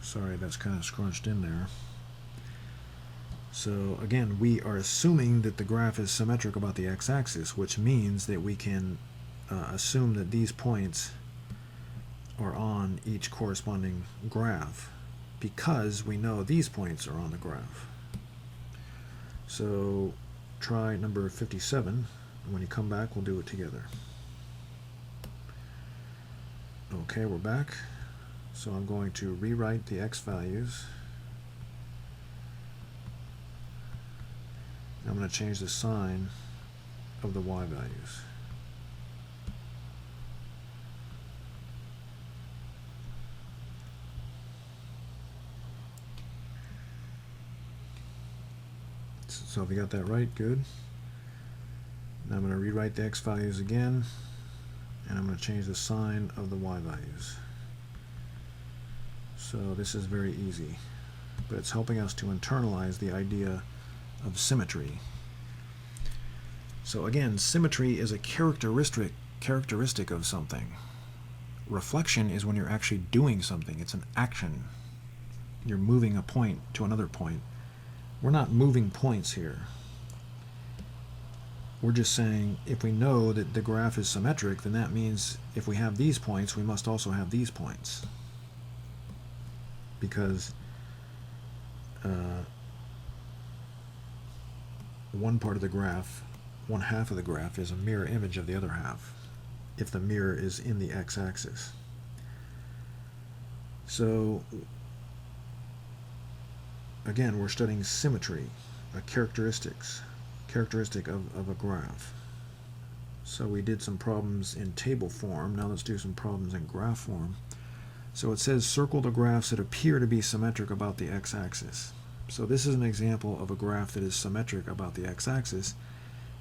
Sorry, that's kind of scrunched in there. So again, we are assuming that the graph is symmetric about the x-axis, which means that we can assume that these points are on each corresponding graph, because we know these points are on the graph. So try number 57, and when you come back, we'll do it together. Okay, we're back. So I'm going to rewrite the x values. I'm going to change the sign of the y values. So if you got that right, good. Now I'm going to rewrite the x values again, and I'm going to change the sign of the y values. So this is very easy, but it's helping us to internalize the idea of symmetry. So again, symmetry is a characteristic of something. Reflection is when you're actually doing something. It's an action. You're moving a point to another point. We're not moving points here. We're just saying, if we know that the graph is symmetric, then that means if we have these points, we must also have these points. Because one part of the graph, one half of the graph, is a mirror image of the other half, if the mirror is in the x-axis. So again, we're studying symmetry, a characteristic of a graph. So we did some problems in table form. Now let's do some problems in graph form. So it says circle the graphs that appear to be symmetric about the x-axis. So this is an example of a graph that is symmetric about the x-axis,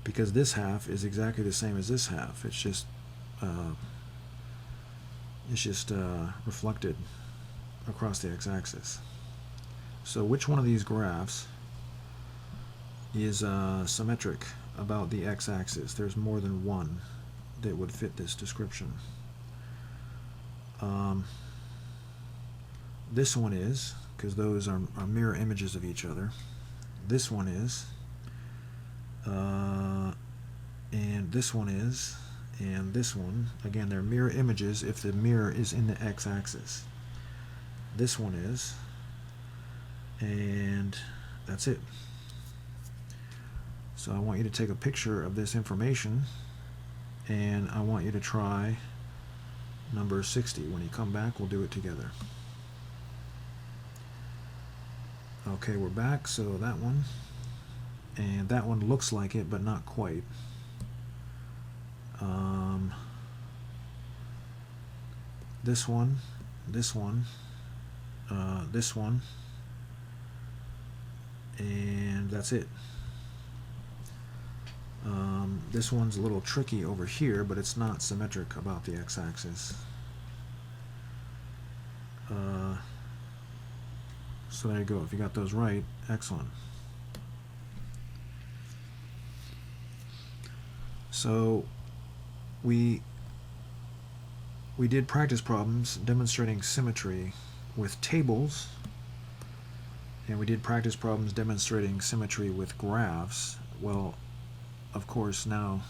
because this half is exactly the same as this half. It's just reflected across the x-axis. So which one of these graphs is symmetric about the x-axis? There's more than one that would fit this description. This one is, because those are mirror images of each other. This one is, and this one is, and this one. Again, they're mirror images if the mirror is in the x-axis. This one is, and that's it. So I want you to take a picture of this information, and I want you to try number 60. When you come back, we'll do it together. Okay, we're back. So that one, and that one looks like it, but not quite. This one, this one, this one, and that's it. This one's a little tricky over here, but it's not symmetric about the x-axis. So there you go. If you got those right, excellent. So we did practice problems demonstrating symmetry with tables, and we did practice problems demonstrating symmetry with graphs. Well, of course, now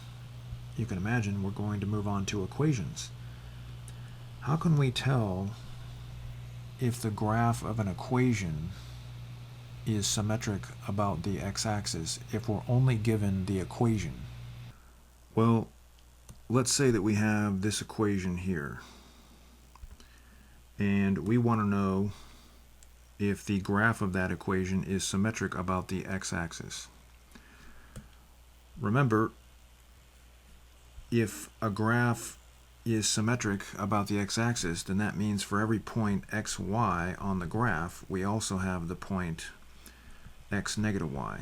you can imagine we're going to move on to equations. How can we tell if the graph of an equation is symmetric about the x-axis if we're only given the equation? Well, let's say that we have this equation here, and we want to know if the graph of that equation is symmetric about the x-axis. Remember, if a graph is symmetric about the x-axis, then that means for every point xy on the graph, we also have the point x negative y.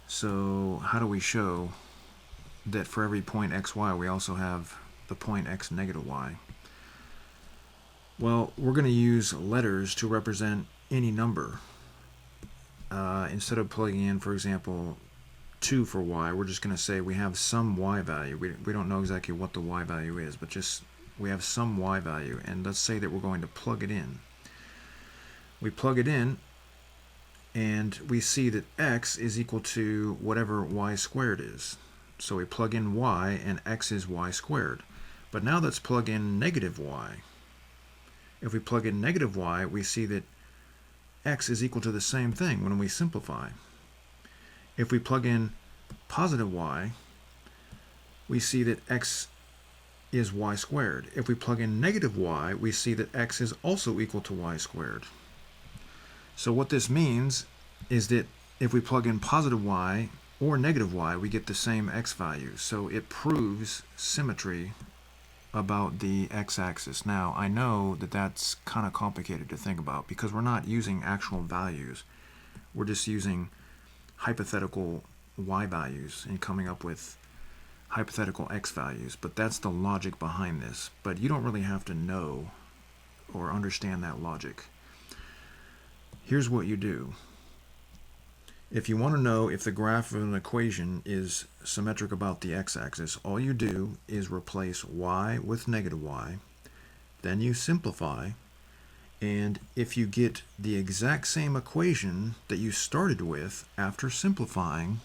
So how do we show that for every point xy we also have the point x negative y? Well, we're going to use letters to represent any number. Instead of plugging in, for example, 2 for y, we're just going to say we have some y value. We don't know exactly what the y value is, but just we have some y value, and let's say that we're going to plug it in. We plug it in, and we see that x is equal to whatever y squared is. So we plug in y, and x is y squared. But now let's plug in negative y. If we plug in negative y, we see that x is equal to the same thing when we simplify. If we plug in positive y, we see that x is y squared. If we plug in negative y, we see that x is also equal to y squared. So what this means is that if we plug in positive y or negative y, we get the same x value. So it proves symmetry about the x-axis. Now, I know that that's kind of complicated to think about because we're not using actual values. We're just using hypothetical y values and coming up with hypothetical x values. But that's the logic behind this. But you don't really have to know or understand that logic. Here's what you do. If you want to know if the graph of an equation is symmetric about the x-axis, all you do is replace y with negative y, then you simplify, and if you get the exact same equation that you started with after simplifying,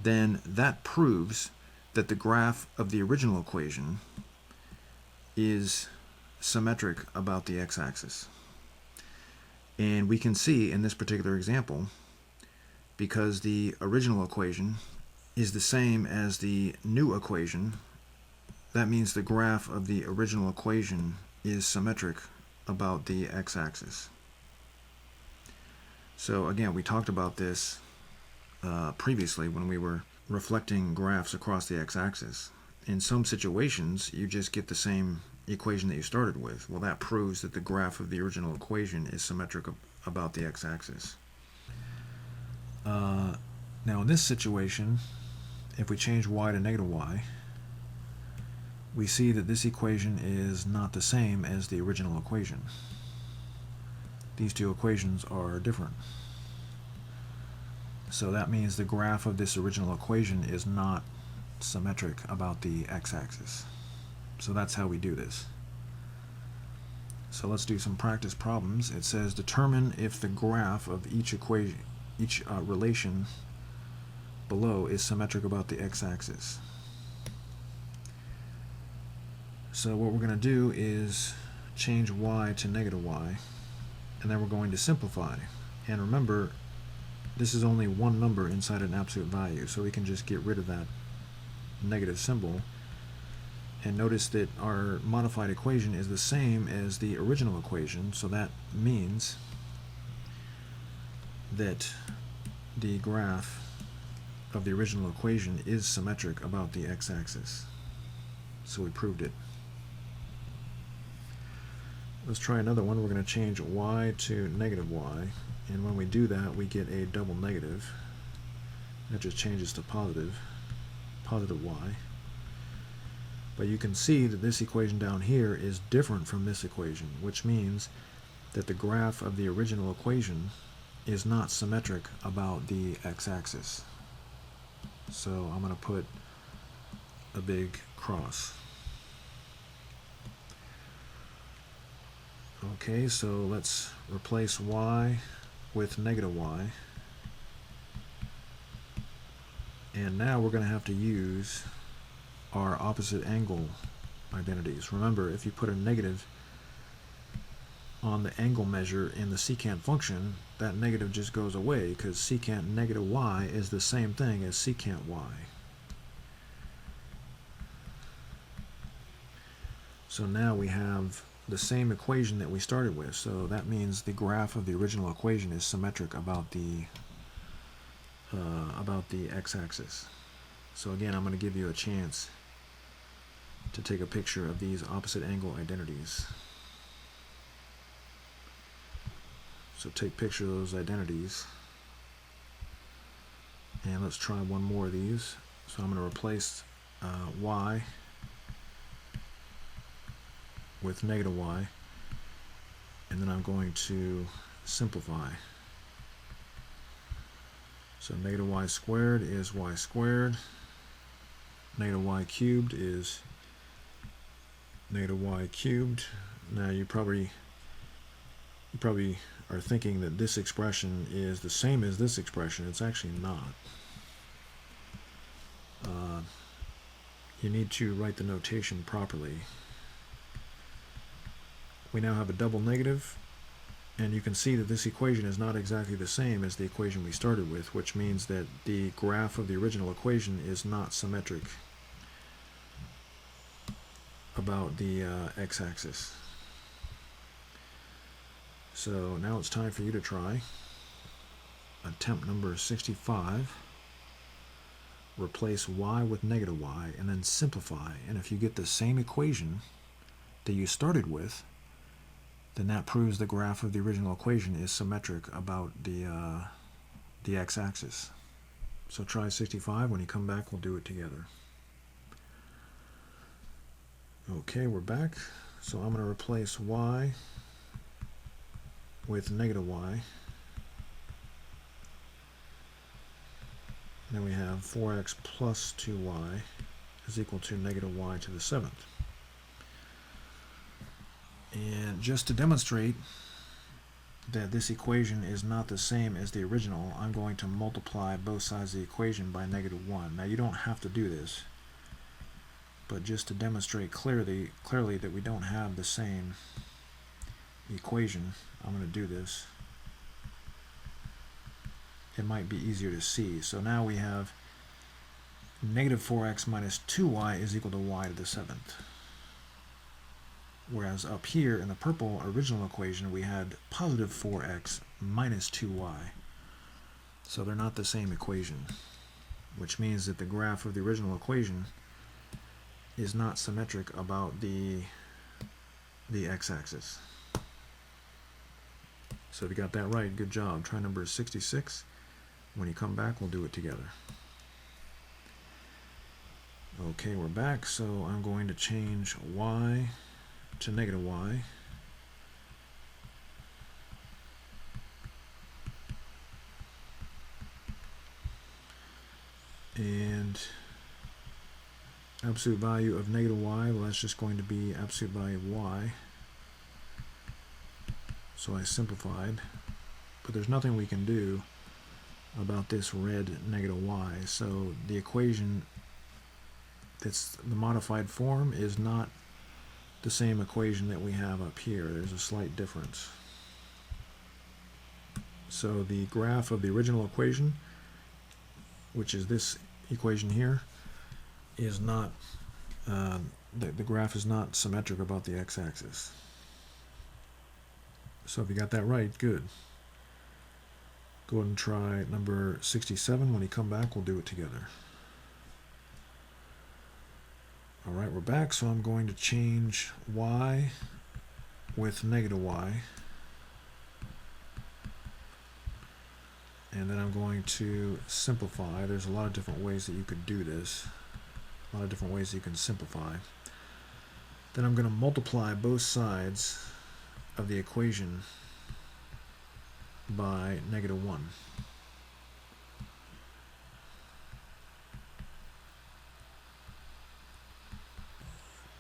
then that proves that the graph of the original equation is symmetric about the x-axis. And we can see in this particular example, because the original equation is the same as the new equation, that means the graph of the original equation is symmetric about the x-axis. So again, we talked about this previously when we were reflecting graphs across the x-axis. In some situations, you just get the same equation that you started with. Well, that proves that the graph of the original equation is symmetric about the x-axis. Now in this situation, if we change y to negative y, we see that this equation is not the same as the original equation. These two equations are different. So that means the graph of this original equation is not symmetric about the x-axis. So that's how we do this. So let's do some practice problems. It says determine if the graph of each equation, each relation below is symmetric about the x-axis. So what we're going to do is change y to negative y, and then we're going to simplify. And remember, this is only one number inside an absolute value, so we can just get rid of that negative symbol. And notice that our modified equation is the same as the original equation, so that means that the graph of the original equation is symmetric about the x-axis. So we proved it. Let's try another one. We're going to change y to negative y, and when we do that, we get a double negative. That just changes to positive y. But you can see that this equation down here is different from this equation, which means that the graph of the original equation is not symmetric about the x-axis. So I'm going to put a big cross. Okay, so let's replace y with negative y. And now we're going to have to use our opposite angle identities. Remember, if you put a negative on the angle measure in the secant function, that negative just goes away because secant negative y is the same thing as secant y. So now we have the same equation that we started with. So that means the graph of the original equation is symmetric about the x-axis. So again, I'm going to give you a chance to take a picture of these opposite angle identities. So take a picture of those identities. And let's try one more of these. So I'm going to replace y with negative y, and then I'm going to simplify. So negative y squared is y squared, negative y cubed is negative y cubed. Now you probably are thinking that this expression is the same as this expression. It's actually not. You need to write the notation properly. We now have a double negative, and you can see that this equation is not exactly the same as the equation we started with, which means that the graph of the original equation is not symmetric about the x-axis. So now it's time for you to try attempt number 65. Replace y with negative y and then simplify. And if you get the same equation that you started with, then that proves the graph of the original equation is symmetric about the x-axis. So try 65. When you come back, we'll do it together. Okay, we're back. So I'm going to replace y with negative y. Then we have 4x plus 2y is equal to negative y to the 7th. And just to demonstrate that this equation is not the same as the original, I'm going to multiply both sides of the equation by negative 1. Now you don't have to do this, but just to demonstrate clearly that we don't have the same equation, I'm going to do this. It might be easier to see. So now we have negative 4x minus 2y is equal to y to the 7th. Whereas up here in the purple original equation, we had positive 4x minus 2y. So they're not the same equation, which means that the graph of the original equation is not symmetric about the x-axis. So if you got that right, good job. Try number 66. When you come back, we'll do it together. Okay, we're back. So I'm going to change y to negative y. And absolute value of negative y, well, that's just going to be absolute value of y. So I simplified, but there's nothing we can do about this red negative y. So the equation that's the modified form is not the same equation that we have up here. There's a slight difference. So the graph of the original equation, which is this equation here, is not, the graph is not symmetric about the x-axis. So if you got that right, good. Go ahead and try number 67. When you come back, we'll do it together. All right, we're back. So I'm going to change y with negative y. And then I'm going to simplify. There's a lot of different ways that you could do this. A lot of different ways that you can simplify. Then I'm going to multiply both sides of the equation by negative 1.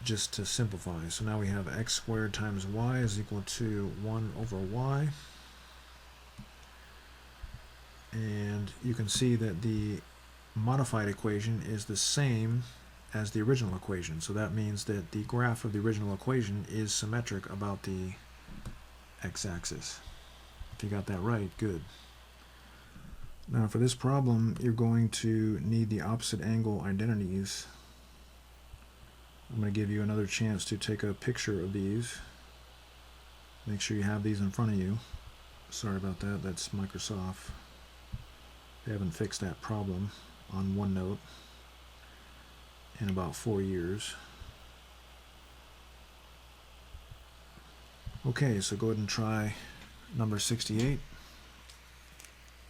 Just to simplify. So now we have x squared times y is equal to 1 over y. And you can see that the modified equation is the same as the original equation. So that means that the graph of the original equation is symmetric about the x-axis. If you got that right, good. Now for this problem, you're going to need the opposite angle identities. I'm going to give you another chance to take a picture of these. Make sure you have these in front of you. Sorry about that, that's Microsoft. They haven't fixed that problem on OneNote in about 4 years. Okay, so go ahead and try number 68.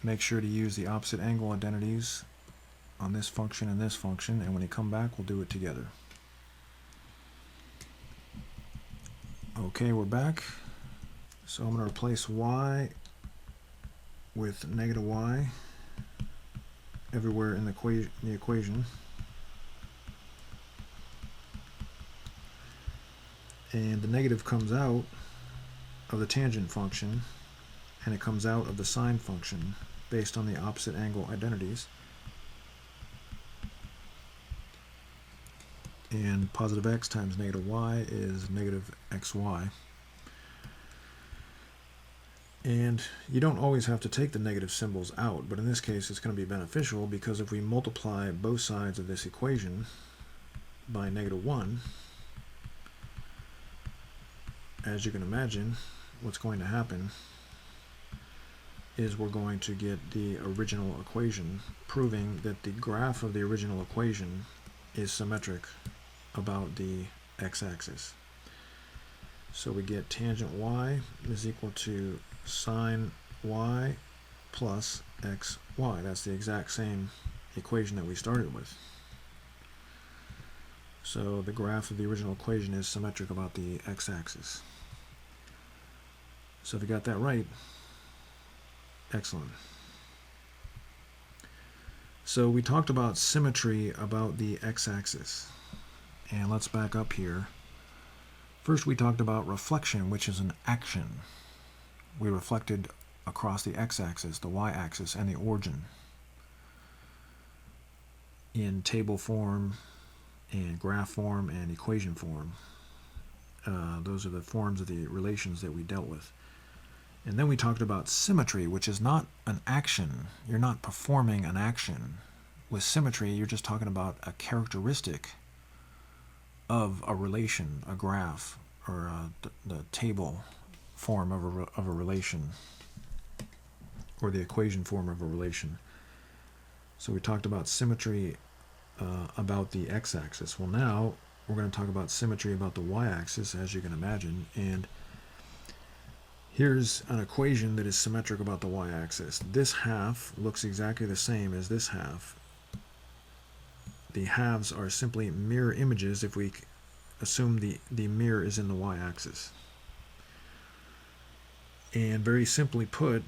Make sure to use the opposite angle identities on this function and this function, and when you come back we'll do it together. Okay, we're back. So I'm going to replace y with negative y everywhere in the equation. And the negative comes out of the tangent function, and it comes out of the sine function based on the opposite angle identities. And positive x times negative y is negative xy. And you don't always have to take the negative symbols out, but in this case it's going to be beneficial, because if we multiply both sides of this equation by negative 1, as you can imagine, what's going to happen is we're going to get the original equation, proving that the graph of the original equation is symmetric about the x-axis. So we get tangent y is equal to sine y plus xy. That's the exact same equation that we started with. So the graph of the original equation is symmetric about the x-axis. So if you got that right, excellent. So we talked about symmetry about the x-axis. And let's back up here. First we talked about reflection, which is an action. We reflected across the x-axis, the y-axis, and the origin in table form, and graph form, and equation form. Those are the forms of the relations that we dealt with. And then we talked about symmetry, which is not an action. You're not performing an action. With symmetry, you're just talking about a characteristic of a relation, a graph, or the table form of a relation, or the equation form of a relation. So we talked about symmetry about the x-axis. Well, now we're going to talk about symmetry about the y-axis, as you can imagine. And here's an equation that is symmetric about the y-axis. This half looks exactly the same as this half. The halves are simply mirror images if we assume the mirror is in the y-axis. And very simply put,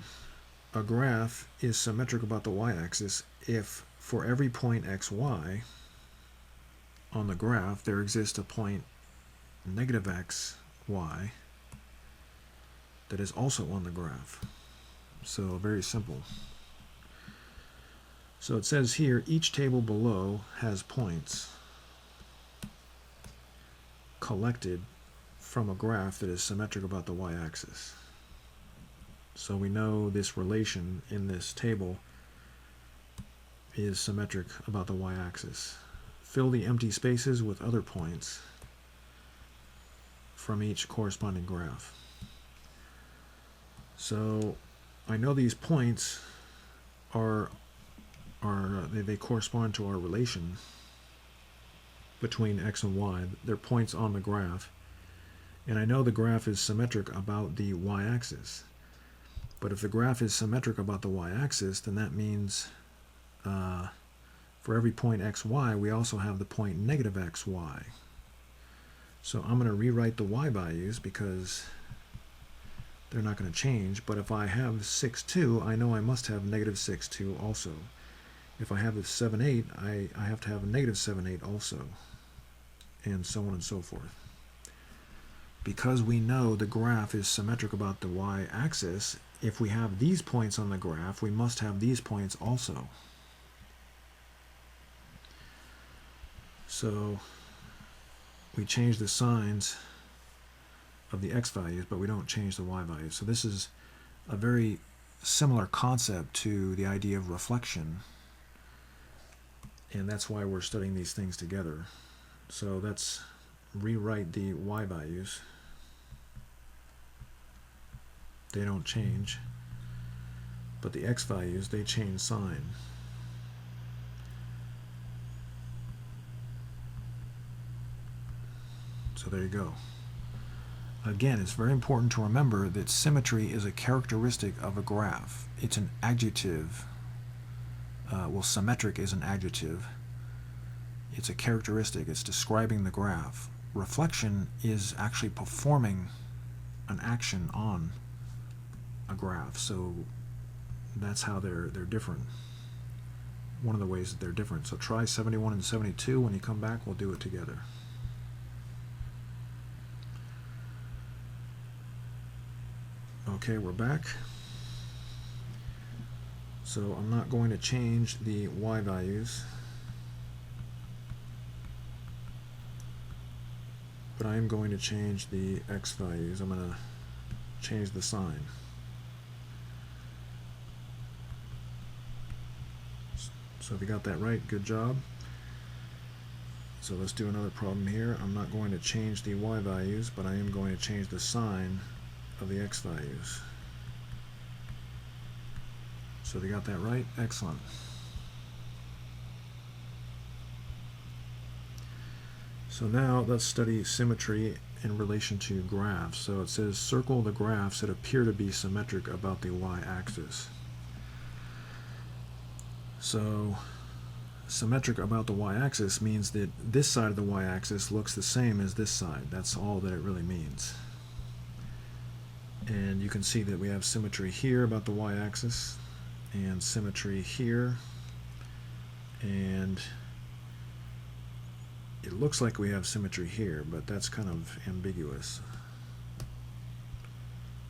a graph is symmetric about the y-axis if for every point xy on the graph there exists a point negative xy that is also on the graph. So very simple. So it says here, each table below has points collected from a graph that is symmetric about the y-axis. So we know this relation in this table is symmetric about the y-axis. Fill the empty spaces with other points from each corresponding graph. So I know these points they correspond to our relation between x and y. They're points on the graph. And I know the graph is symmetric about the y-axis. But if the graph is symmetric about the y-axis, then that means for every point xy, we also have the point negative xy. So I'm going to rewrite the y values because they're not going to change. But if I have 6, 2, I know I must have negative 6, 2 also. If I have a 7, 8, I have to have a negative 7, 8 also, and so on and so forth. Because we know the graph is symmetric about the y-axis, if we have these points on the graph, we must have these points also. So we change the signs of the x values, but we don't change the y values. So this is a very similar concept to the idea of reflection, and that's why we're studying these things together. So let's rewrite the y values. they don't change, but the x values, they change sign. So there you go. Again, it's very important to remember that symmetry is a characteristic of a graph. It's an adjective. Well, symmetric is an adjective. It's a characteristic. It's describing the graph. Reflection is actually performing an action on a graph. So that's how they're different. One of the ways that they're different. So try 71 and 72. When you come back, we'll do it together. Okay, we're back. So I'm not going to change the y values, but I am going to change the x values. I'm going to change the sign. So if you got that right, good job. So let's do another problem here. I'm not going to change the y values, but I am going to change the sign of the x values. So they got that right? Excellent. So now let's study symmetry in relation to graphs. So it says circle the graphs that appear to be symmetric about the y-axis. So symmetric about the y-axis means that this side of the y-axis looks the same as this side. That's all that it really means. And you can see that we have symmetry here about the y-axis, and symmetry here, and it looks like we have symmetry here, but that's kind of ambiguous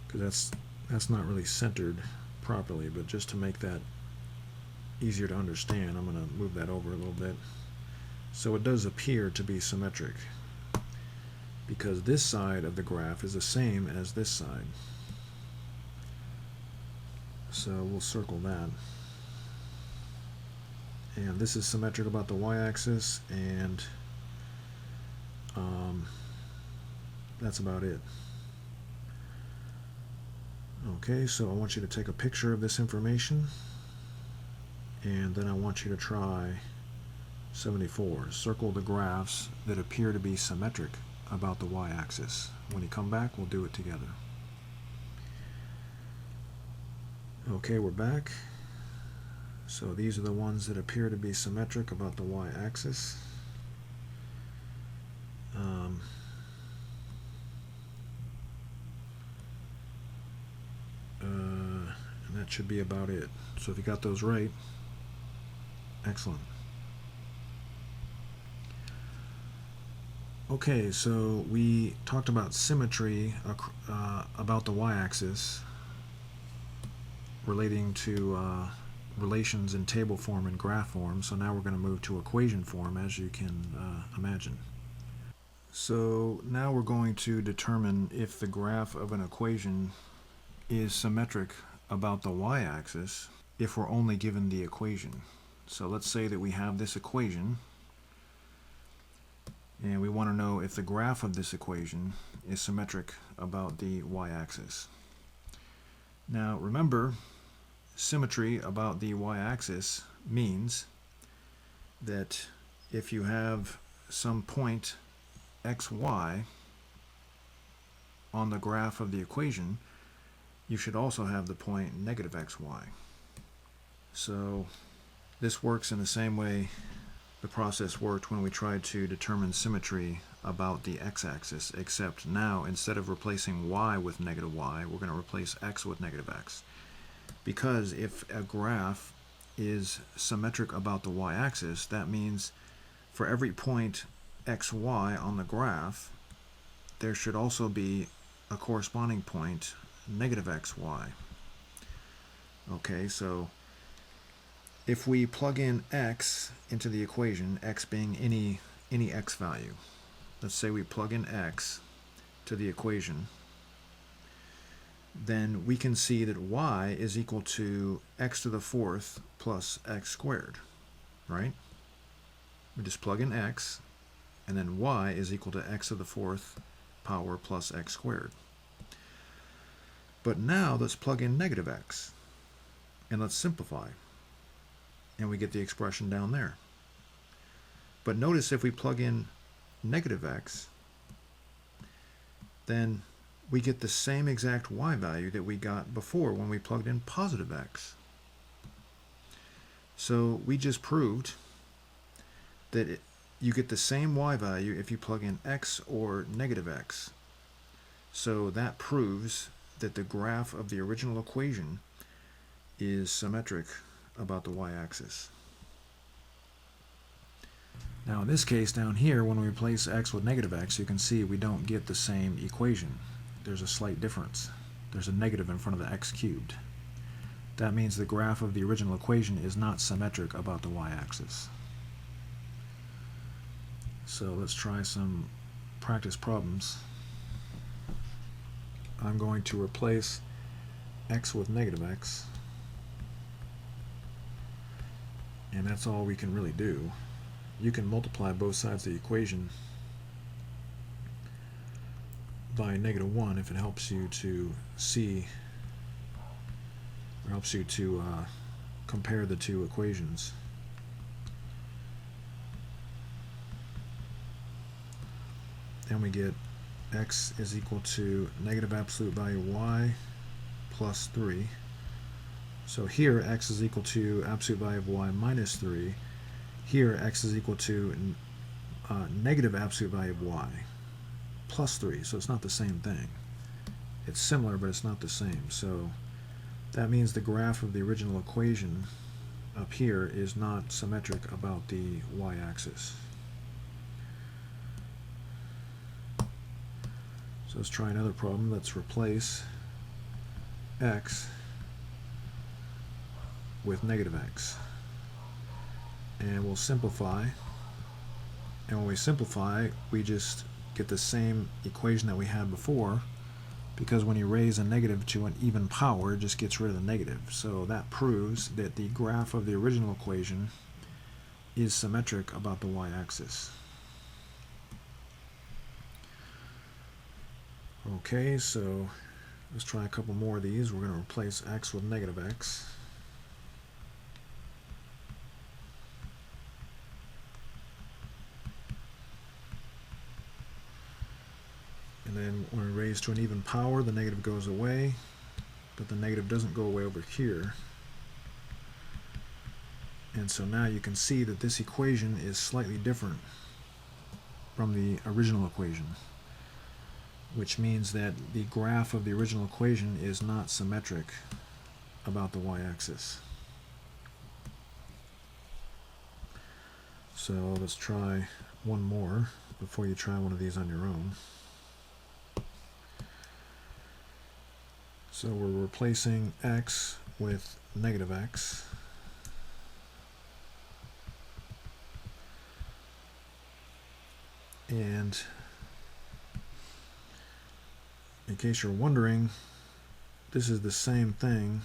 because that's not really centered properly. But just to make that easier to understand, I'm going to move that over a little bit. So it does appear to be symmetric because this side of the graph is the same as this side. So we'll circle that. And this is symmetric about the y-axis, and that's about it. Okay, so I want you to take a picture of this information, and then I want you to try 74. Circle the graphs that appear to be symmetric about the y-axis. When you come back, we'll do it together. Okay, we're back. So these are the ones that appear to be symmetric about the y-axis. And that should be about it. So if you got those right, excellent. Okay, so we talked about symmetry about the y-axis relating to relations in table form and graph form. So now we're going to move to equation form, as you can imagine. So now we're going to determine if the graph of an equation is symmetric about the y-axis if we're only given the equation. So let's say that we have this equation, and we want to know if the graph of this equation is symmetric about the y-axis. Now remember, symmetry about the y-axis means that if you have some point xy on the graph of the equation, you should also have the point negative xy. So this works in the same way the process worked when we tried to determine symmetry about the x-axis, except now instead of replacing y with negative y, we're going to replace x with negative x. Because if a graph is symmetric about the y-axis, that means for every point xy on the graph, there should also be a corresponding point negative xy. Okay, so if we plug in x into the equation, x being any x value, let's say we plug in x to the equation, then we can see that y is equal to x to the fourth plus x squared, right? We just plug in x, and then y is equal to x to the fourth power plus x squared. But now let's plug in negative x, and let's simplify. And we get the expression down there. But notice if we plug in negative x, then we get the same exact y value that we got before when we plugged in positive x. So we just proved that you get the same y value if you plug in x or negative x. So that proves that the graph of the original equation is symmetric about the y-axis. Now in this case down here, when we replace x with negative x, you can see we don't get the same equation. There's a slight difference. There's a negative in front of the x cubed. That means the graph of the original equation is not symmetric about the y-axis. So let's try some practice problems. I'm going to replace x with negative x, and that's all we can really do. You can multiply both sides of the equation by -1 if it helps you to see, or helps you to compare the two equations. Then we get x is equal to negative absolute value y plus 3. So here x is equal to absolute value of y minus 3. Here x is equal to negative absolute value of y plus 3. So it's not the same thing. It's similar, but it's not the same. So that means the graph of the original equation up here is not symmetric about the y-axis. So let's try another problem. Let's replace x with negative x. And we'll simplify. And when we simplify, we just get the same equation that we had before, because when you raise a negative to an even power, it just gets rid of the negative. So that proves that the graph of the original equation is symmetric about the y-axis. Okay, so let's try a couple more of these. We're going to replace x with negative x. And then when we raise to an even power, the negative goes away, but the negative doesn't go away over here. And so now you can see that this equation is slightly different from the original equation, which means that the graph of the original equation is not symmetric about the y-axis. So let's try one more before you try one of these on your own. So we're replacing x with negative x. And in case you're wondering, this is the same thing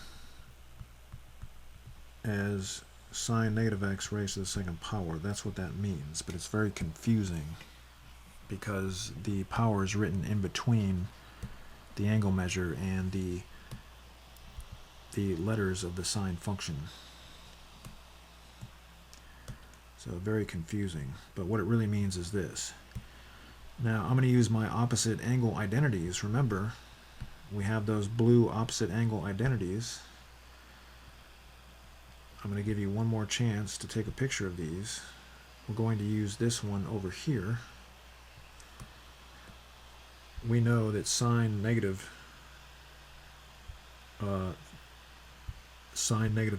as sine negative x raised to the second power. That's what that means, but it's very confusing because the power is written in between the angle measure and the letters of the sine function. So very confusing, but what it really means is this. Now I'm going to use my opposite angle identities. Remember, we have those blue opposite angle identities. I'm going to give you one more chance to take a picture of these. We're going to use this one over here. We know that sine negative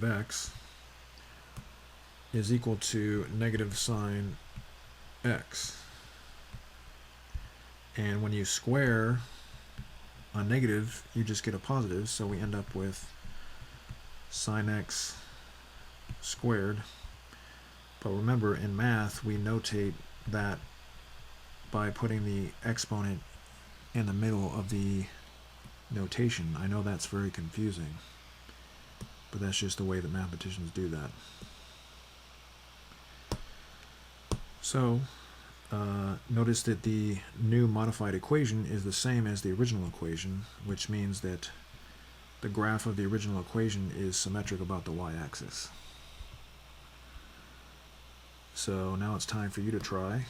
x is equal to negative sine x. And when you square a negative, you just get a positive, so we end up with sine x squared. But remember, in math, we notate that by putting the exponent in the middle of the notation. I know that's very confusing, but that's just the way that mathematicians do that. So notice that the new modified equation is the same as the original equation, which means that the graph of the original equation is symmetric about the y-axis. So now it's time for you to try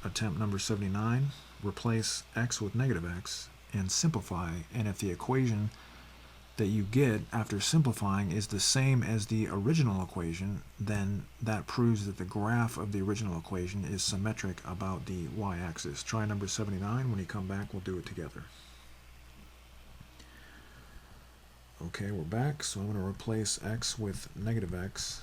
attempt number 79. Replace x with negative x and simplify, and if the equation that you get after simplifying is the same as the original equation, then that proves that the graph of the original equation is symmetric about the y-axis. Try number 79. When you come back, we'll do it together. Okay, we're back, so I'm going to replace x with negative x.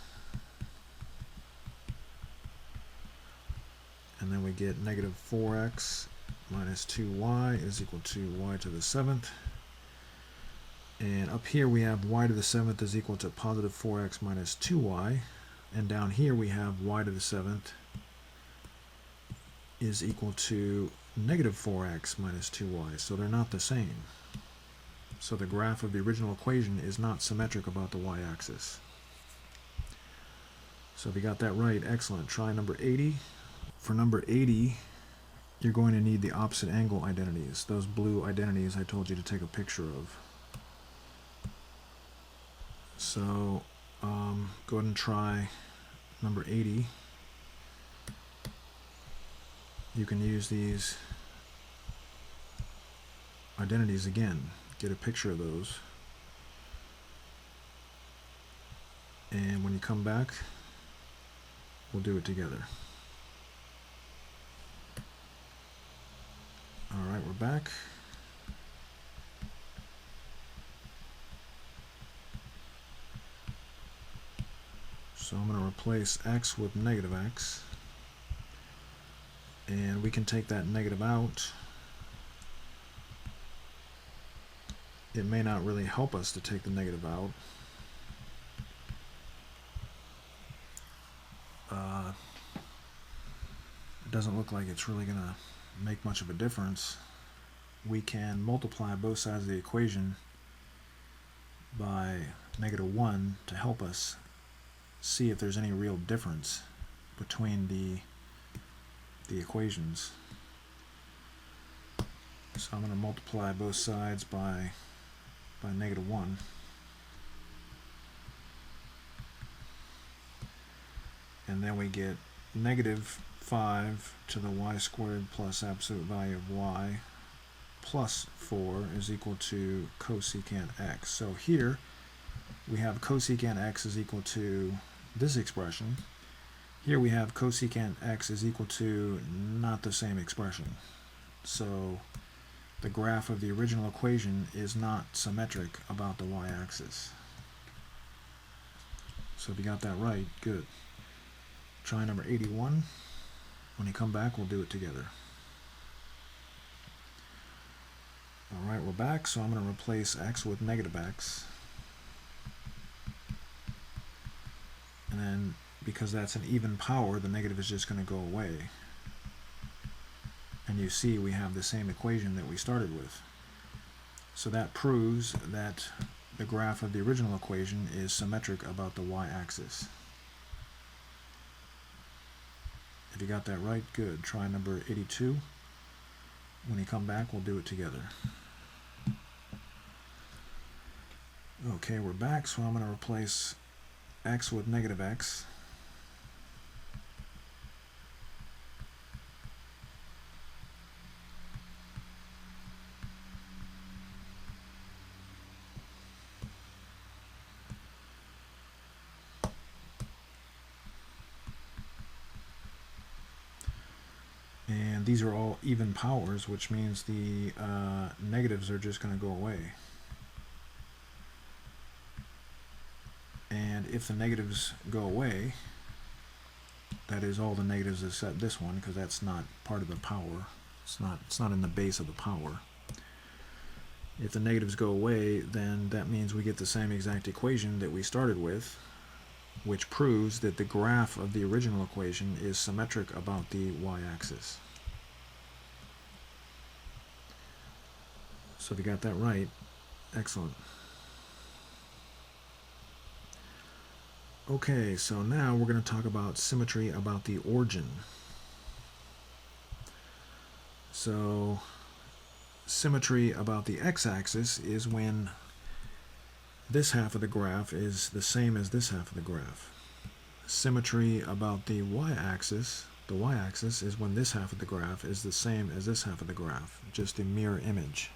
And then we get negative 4x minus 2y is equal to y to the 7th. And up here we have y to the 7th is equal to positive 4x minus 2y. And down here we have y to the 7th is equal to negative 4x minus 2y. So they're not the same. So the graph of the original equation is not symmetric about the y-axis. So if you got that right, excellent. Try number 80. For number 80, you're going to need the opposite angle identities. Those blue identities I told you to take a picture of. So go ahead and try number 80. You can use these identities again. Get a picture of those. And when you come back, we'll do it together. Alright, we're back. So I'm going to replace x with negative x. And we can take that negative out. It may not really help us to take the negative out. It doesn't look like it's really going to make much of a difference. We can multiply both sides of the equation by negative 1 to help us see if there's any real difference between the equations. So I'm going to multiply both sides by negative 1. And then we get negative 5 to the y squared plus absolute value of y plus 4 is equal to cosecant x. So here we have cosecant x is equal to this expression. Here we have cosecant x is equal to not the same expression. So the graph of the original equation is not symmetric about the y-axis. So if you got that right, good. Try number 81. When you come back, we'll do it together. Alright, we're back, so I'm going to replace x with negative x. And then, because that's an even power, the negative is just going to go away. And you see we have the same equation that we started with. So that proves that the graph of the original equation is symmetric about the y-axis. If you got that right, good. Try number 82. When you come back, we'll do it together. Okay, we're back, so I'm going to replace x with negative x. And these are all even powers, which means the negatives are just going to go away. And if the negatives go away, that is all the negatives except this one, because that's not part of the power. It's not in the base of the power. If the negatives go away, then that means we get the same exact equation that we started with, which proves that the graph of the original equation is symmetric about the y-axis. So if you got that right, excellent. Okay, so now we're going to talk about symmetry about the origin. So symmetry about the x-axis is when this half of the graph is the same as this half of the graph. Symmetry about the y-axis. The y-axis is when this half of the graph is the same as this half of the graph, just a mirror image.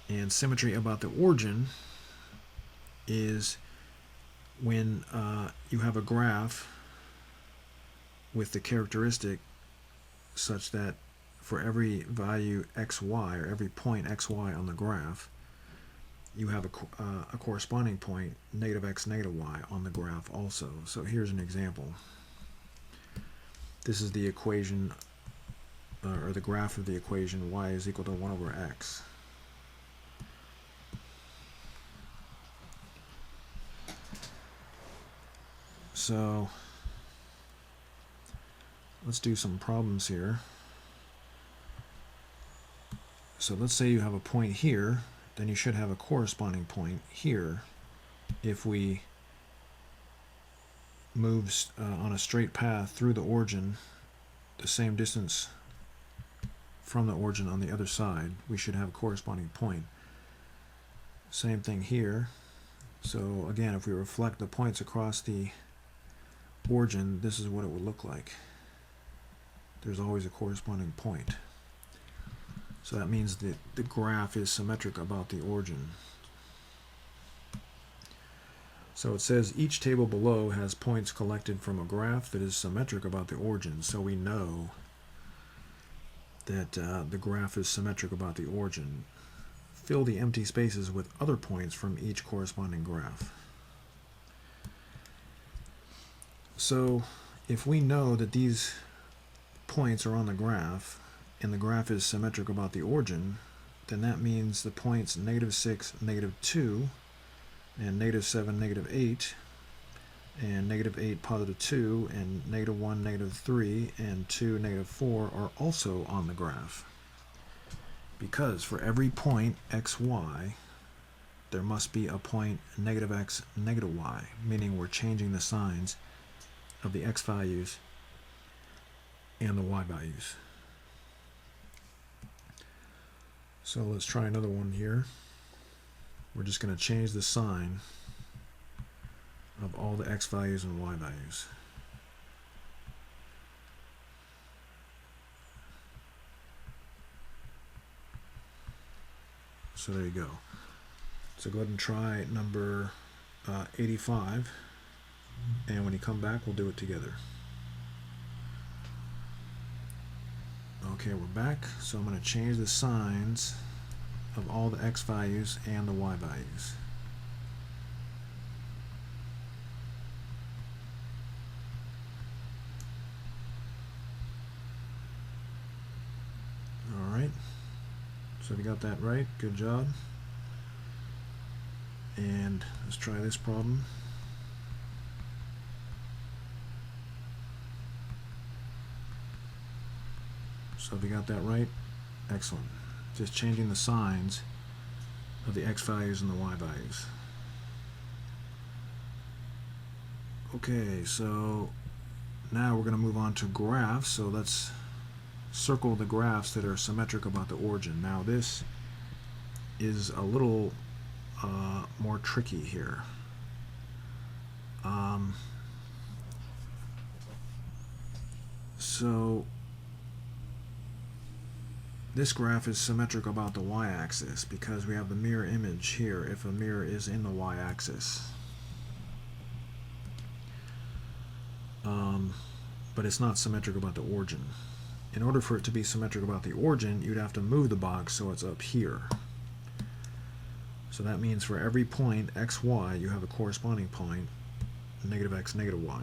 And symmetry about the origin is when you have a graph with the characteristic such that for every value xy, or every point xy on the graph, you have a corresponding point, negative x, negative y, on the graph also. So here's an example. This is the equation, or the graph of the equation y is equal to 1 over x. So let's do some problems here. So let's say you have a point here, then you should have a corresponding point here if we move on a straight path through the origin the same distance from the origin on the other side. We should have a corresponding point. Same thing here. So again, if we reflect the points across the origin, this is what it would look like. There's always a corresponding point. So that means that the graph is symmetric about the origin. So it says each table below has points collected from a graph that is symmetric about the origin. So we know that the graph is symmetric about the origin. Fill the empty spaces with other points from each corresponding graph. So if we know that these points are on the graph and the graph is symmetric about the origin, then that means the points negative 6, negative 2, and negative 7, negative 8, and negative 8, positive 2, and negative 1, negative 3, and 2, negative 4 are also on the graph. Because for every point xy, there must be a point negative x, negative y, meaning we're changing the signs of the x values and the y values. So let's try another one here. We're just going to change the sign of all the x values and y values. So there you go. So go ahead and try number 85, and when you come back, we'll do it together. Okay, we're back. So I'm going to change the signs of all the x values and the y values. Alright, so if you got that right, good job. And let's try this problem. So if you got that right, excellent. Just changing the signs of the x values and the y values. Okay, so now we're going to move on to graphs. So let's circle the graphs that are symmetric about the origin. Now this is a little more tricky here. So this graph is symmetric about the y-axis because we have the mirror image here if a mirror is in the y-axis. But it's not symmetric about the origin. In order for it to be symmetric about the origin, you'd have to move the box so it's up here. So that means for every point xy, you have a corresponding point negative x, negative y.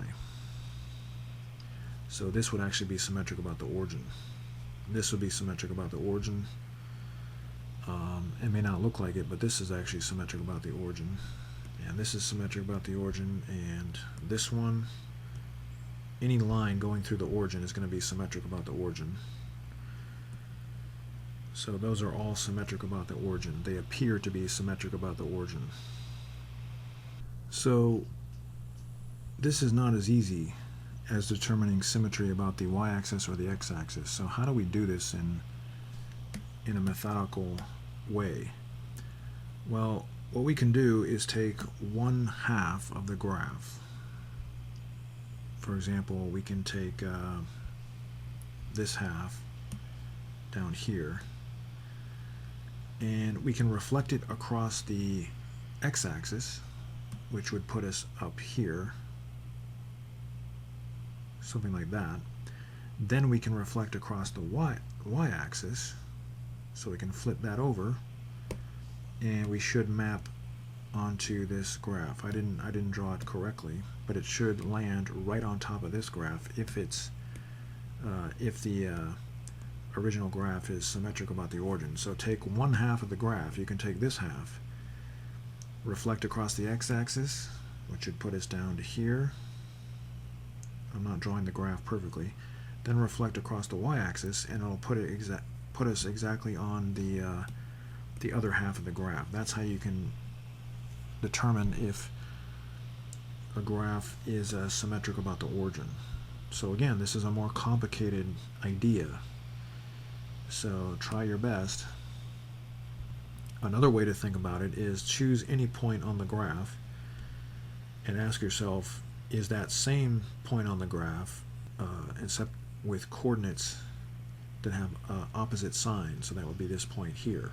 So this would actually be symmetric about the origin. This would be symmetric about the origin. It may not look like it, but this is actually symmetric about the origin. And this is symmetric about the origin, and this one, any line going through the origin is going to be symmetric about the origin. So those are all symmetric about the origin. They appear to be symmetric about the origin. So this is not as easy as determining symmetry about the y-axis or the x-axis. So how do we do this in a methodical way? Well, what we can do is take 1/2 of the graph. For example, we can take this half down here, and we can reflect it across the x-axis, which would put us up here, something like that. Then we can reflect across the y-axis, so we can flip that over, and we should map onto this graph. I didn't draw it correctly, but it should land right on top of this graph if the original graph is symmetric about the origin. So take 1/2 of the graph. You can take this half, reflect across the x-axis, which should put us down to here. I'm not drawing the graph perfectly. Then reflect across the y-axis, and it'll put us exactly on the other half of the graph. That's how you can determine if a graph is symmetric about the origin. So again, this is a more complicated idea, so try your best. Another way to think about it is choose any point on the graph and ask yourself, is that same point on the graph except with coordinates that have opposite signs? So that would be this point here.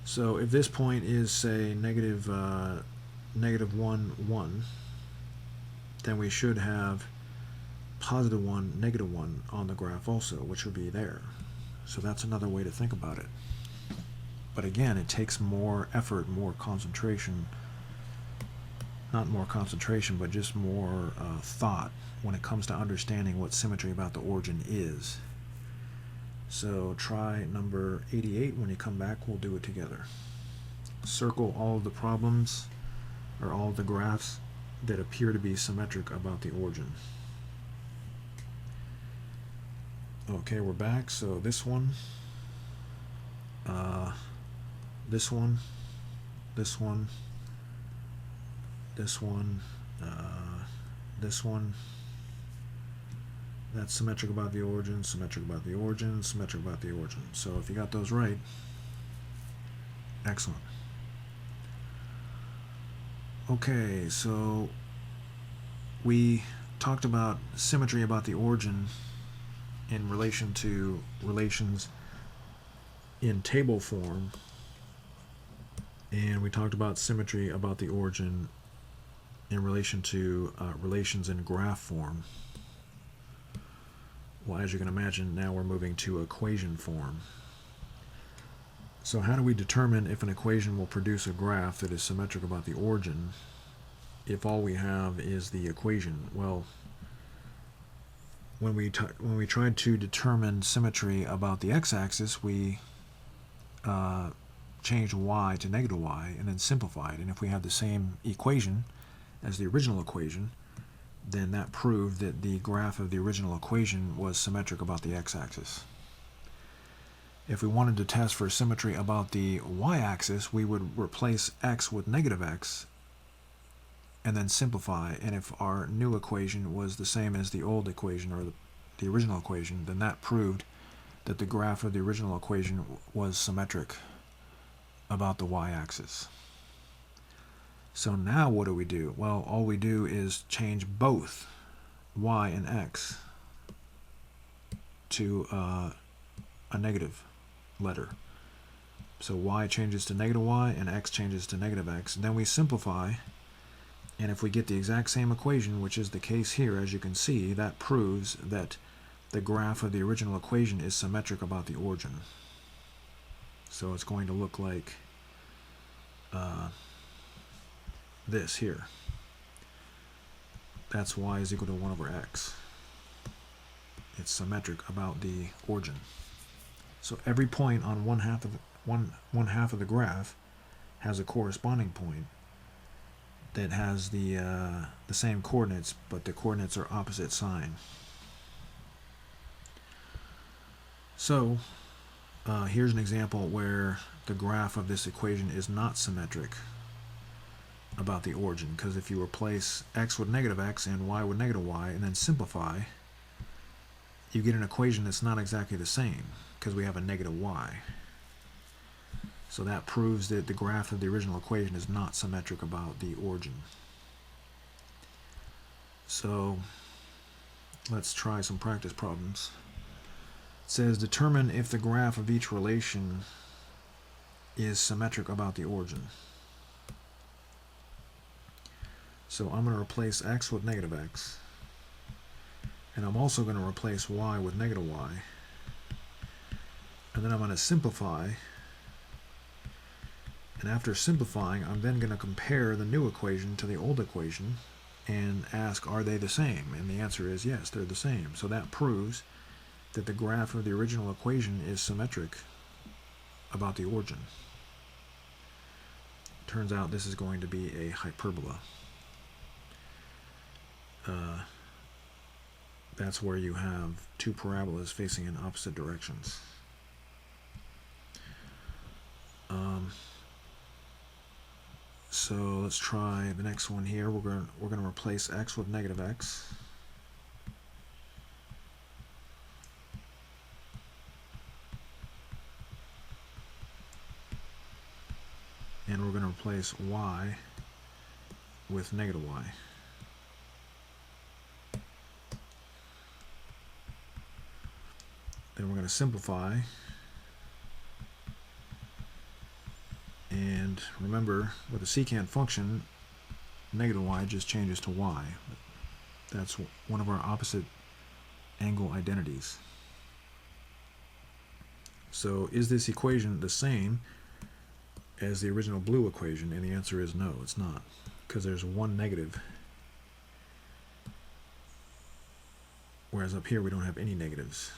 So if this point is, say, negative 1, 1, then we should have positive 1, negative 1 on the graph also, which will be there. So that's another way to think about it. But again, it takes more effort, more concentration, not more concentration, but just more thought when it comes to understanding what symmetry about the origin is. So try number 88. When you come back, we'll do it together. Circle all of the problems, or all of the graphs that appear to be symmetric about the origin. Okay, we're back. So this one, this one, this one, this one, this one. That's symmetric about the origin, symmetric about the origin, symmetric about the origin. So if you got those right, excellent. Okay, so we talked about symmetry about the origin in relation to relations in table form, and we talked about symmetry about the origin in relation to relations in graph form. Well, as you can imagine, now we're moving to equation form. So how do we determine if an equation will produce a graph that is symmetric about the origin if all we have is the equation? Well, when we tried to determine symmetry about the x-axis, we changed y to negative y and then simplified. And if we have the same equation as the original equation, then that proved that the graph of the original equation was symmetric about the x-axis. If we wanted to test for symmetry about the y-axis, we would replace x with negative x and then simplify. And if our new equation was the same as the old equation, or the original equation, then that proved that the graph of the original equation was symmetric about the y-axis. So now what do we do? Well, all we do is change both y and x to a negative letter. So y changes to negative y and x changes to negative x. And then we simplify, and if we get the exact same equation, which is the case here, as you can see, that proves that the graph of the original equation is symmetric about the origin. So it's going to look like this here. That's y is equal to 1 over x. It's symmetric about the origin. So every point on one half of the graph has a corresponding point that has the same coordinates, but the coordinates are opposite sign. So here's an example where the graph of this equation is not symmetric about the origin, because if you replace x with negative x and y with negative y and then simplify, you get an equation that's not exactly the same because we have a negative y. So that proves that the graph of the original equation is not symmetric about the origin. So let's try some practice problems. It says determine if the graph of each relation is symmetric about the origin. So I'm going to replace x with negative x, and I'm also going to replace y with negative y, and then I'm going to simplify, and after simplifying I'm then going to compare the new equation to the old equation and ask, are they the same? And the answer is yes, they're the same. So that proves that the graph of the original equation is symmetric about the origin. Turns out this is going to be a hyperbola. That's where you have two parabolas facing in opposite directions. So let's try the next one here. We're going to replace x with negative x. And we're going to replace y with negative y. Then we're going to simplify. And remember, with a secant function, negative y just changes to y. That's one of our opposite angle identities. So is this equation the same as the original blue equation? And the answer is no, it's not, because there's one negative, whereas up here we don't have any negatives.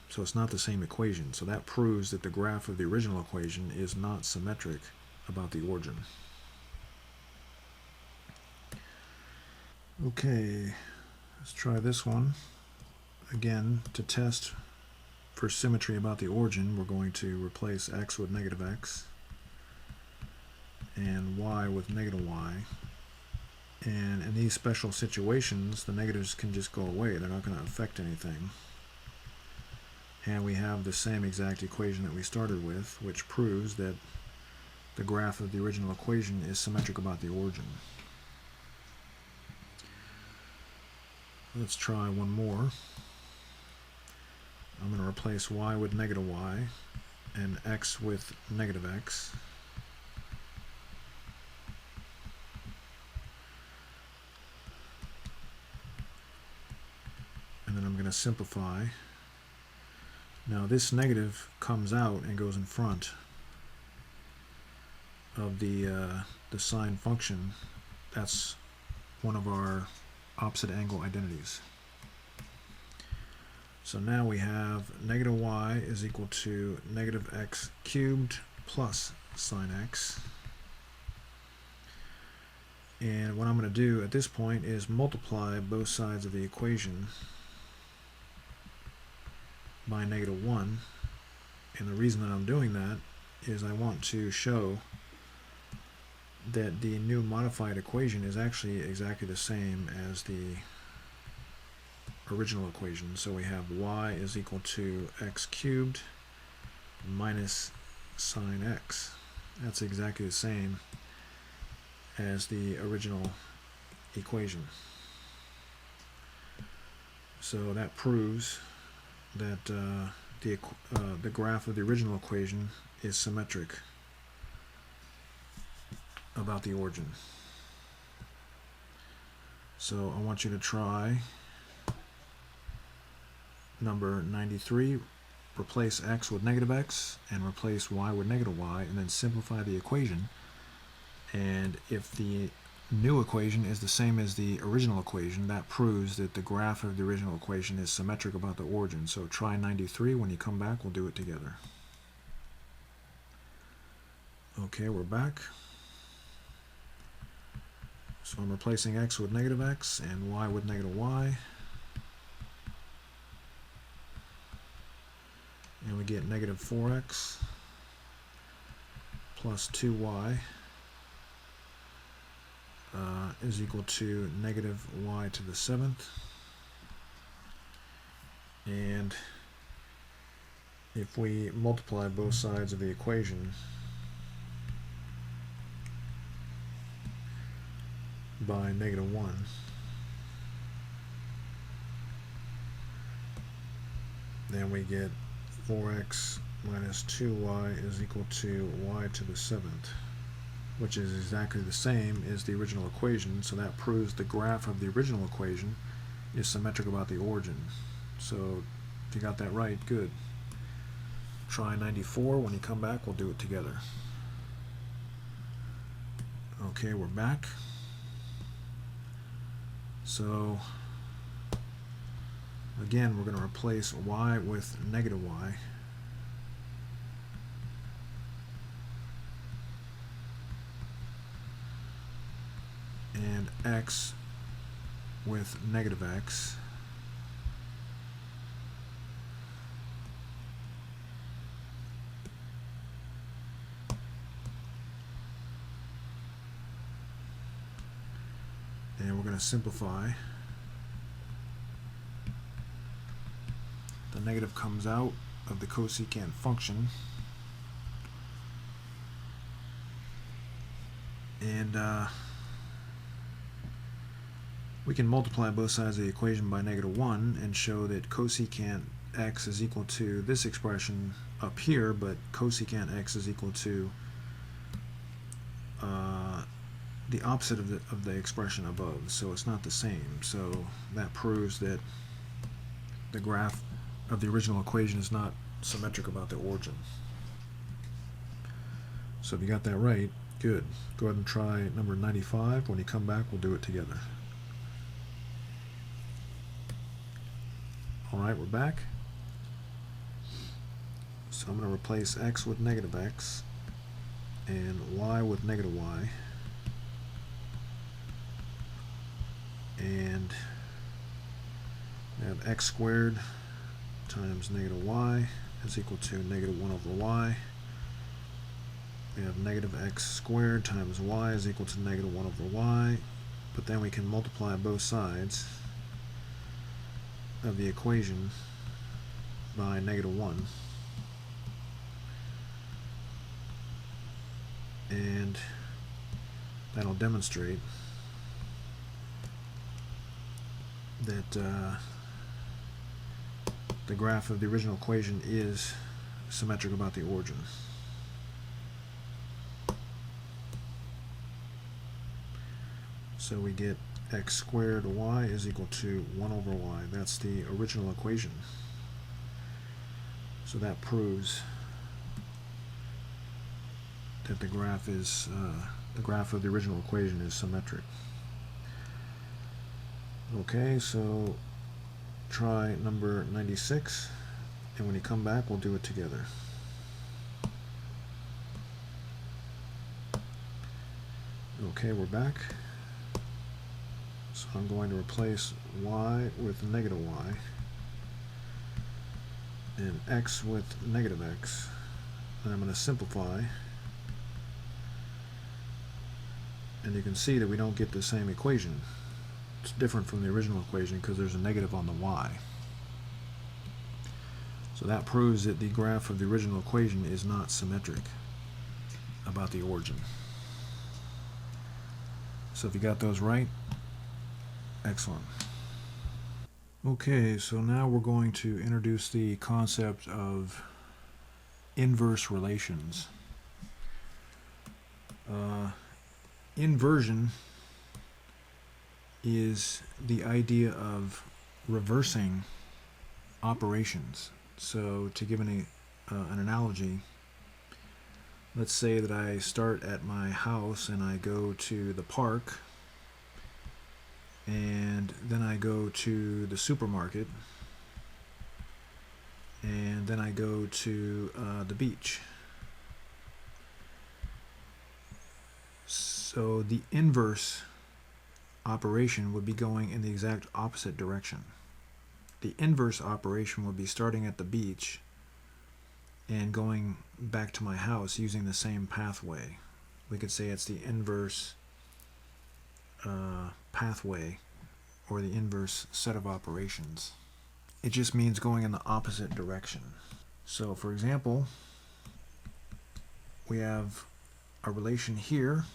So it's not the same equation. So that proves that the graph of the original equation is not symmetric about the origin. Okay, let's try this one. Again, to test for symmetry about the origin, we're going to replace x with negative x and y with negative y. And in these special situations, the negatives can just go away. They're not going to affect anything. And we have the same exact equation that we started with, which proves that the graph of the original equation is symmetric about the origin. Let's try one more. I'm going to replace y with negative y and x with negative x. And then I'm going to simplify. Now this negative comes out and goes in front of the sine function. That's one of our opposite angle identities. So now we have negative y is equal to negative x cubed plus sine x. And what I'm going to do at this point is multiply both sides of the equation by negative 1, and the reason that I'm doing that is I want to show that the new modified equation is actually exactly the same as the original equation. So we have y is equal to x cubed minus sine x. That's exactly the same as the original equation. So that proves that the graph of the original equation is symmetric about the origin. So I want you to try number 93, replace x with negative x and replace y with negative y, and then simplify the equation. And if the new equation is the same as the original equation, that proves that the graph of the original equation is symmetric about the origin. So try 93. When you come back, we'll do it together. Okay, we're back. So I'm replacing x with negative x and y with negative y. And we get negative 4x plus 2y is equal to negative y to the 7th. And if we multiply both sides of the equation, by -1. Then we get 4x minus 2y is equal to y to the 7th, which is exactly the same as the original equation, so that proves the graph of the original equation is symmetric about the origin. So if you got that right, good. Try 94. When you come back, we'll do it together. Okay, we're back. So again, we're going to replace y with -y. And x with -x. And we're going to simplify. The negative comes out of the cosecant function. And we can multiply both sides of the equation by -1 and show that cosecant x is equal to this expression up here, but cosecant x is equal to the opposite of the expression above, so it's not the same. So that proves that the graph of the original equation is not symmetric about the origin. So if you got that right, good. Go ahead and try number 95. When you come back, we'll do it together. Alright, we're back. So I'm going to replace x with -x and y with -y. And we have x squared times -y is equal to -1 over y. We have -x squared times y is equal to -1 over y. But then we can multiply both sides of the equation by -1. And that'll demonstrate that the graph of the original equation is symmetric about the origin. So we get x squared y is equal to 1 over y. That's the original equation. So that proves that the graph of the original equation is symmetric. Okay, so try number 96, and when you come back, we'll do it together. Okay, we're back. So I'm going to replace y with -y and x with -x, and I'm going to simplify. And you can see that we don't get the same equation. It's different from the original equation because there's a negative on the y. So that proves that the graph of the original equation is not symmetric about the origin. So if you got those right, excellent. Okay, so now we're going to introduce the concept of inverse relations. Inversion is the idea of reversing operations. So to give an analogy, let's say that I start at my house and I go to the park, and then I go to the supermarket, and then I go to the beach. So the inverse operation would be going in the exact opposite direction. The inverse operation would be starting at the beach and going back to my house using the same pathway. We could say it's the inverse pathway, or the inverse set of operations. It just means going in the opposite direction. So for example, we have a relation here.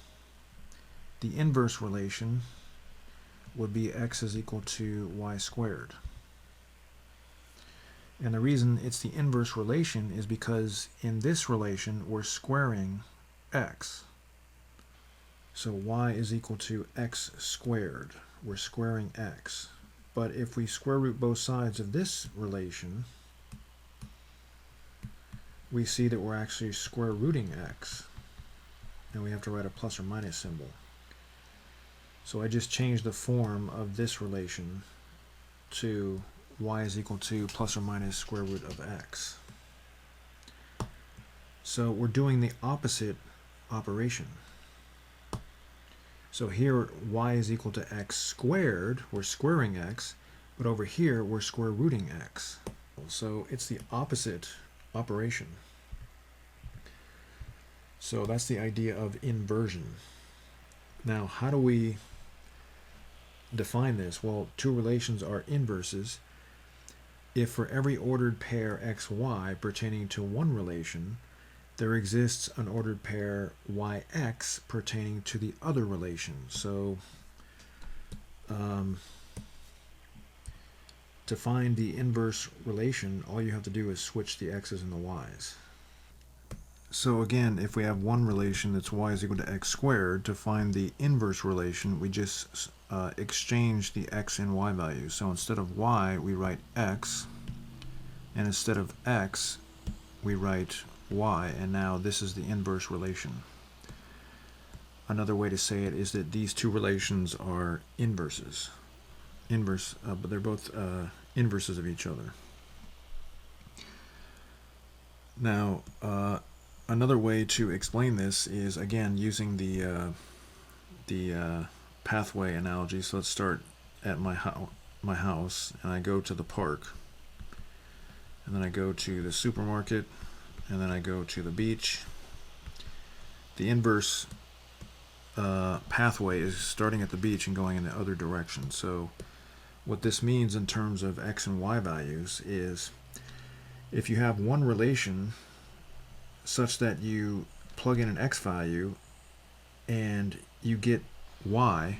The inverse relation would be x is equal to y squared. And the reason it's the inverse relation is because in this relation we're squaring x. So y is equal to x squared. We're squaring x. But if we square root both sides of this relation, we see that we're actually square rooting x. And we have to write a plus or minus symbol. So I just changed the form of this relation to y is equal to plus or minus square root of x. So we're doing the opposite operation. So here y is equal to x squared, we're squaring x, but over here we're square rooting x. So it's the opposite operation. So that's the idea of inversion. Now how do we define this? Well, two relations are inverses if for every ordered pair xy pertaining to one relation, there exists an ordered pair yx pertaining to the other relation. So to find the inverse relation, all you have to do is switch the x's and the y's. So again, if we have one relation that's y is equal to x squared, to find the inverse relation, we just exchange the x and y values. So instead of y, we write x, and instead of x, we write y, and now this is the inverse relation. Another way to say it is that these two relations are inverses. But they're both inverses of each other. Now, another way to explain this is, again, using the pathway analogy. So let's start at my house, and I go to the park, and then I go to the supermarket, and then I go to the beach. The inverse pathway is starting at the beach and going in the other direction. So what this means in terms of x and y values is if you have one relation such that you plug in an x value and you get y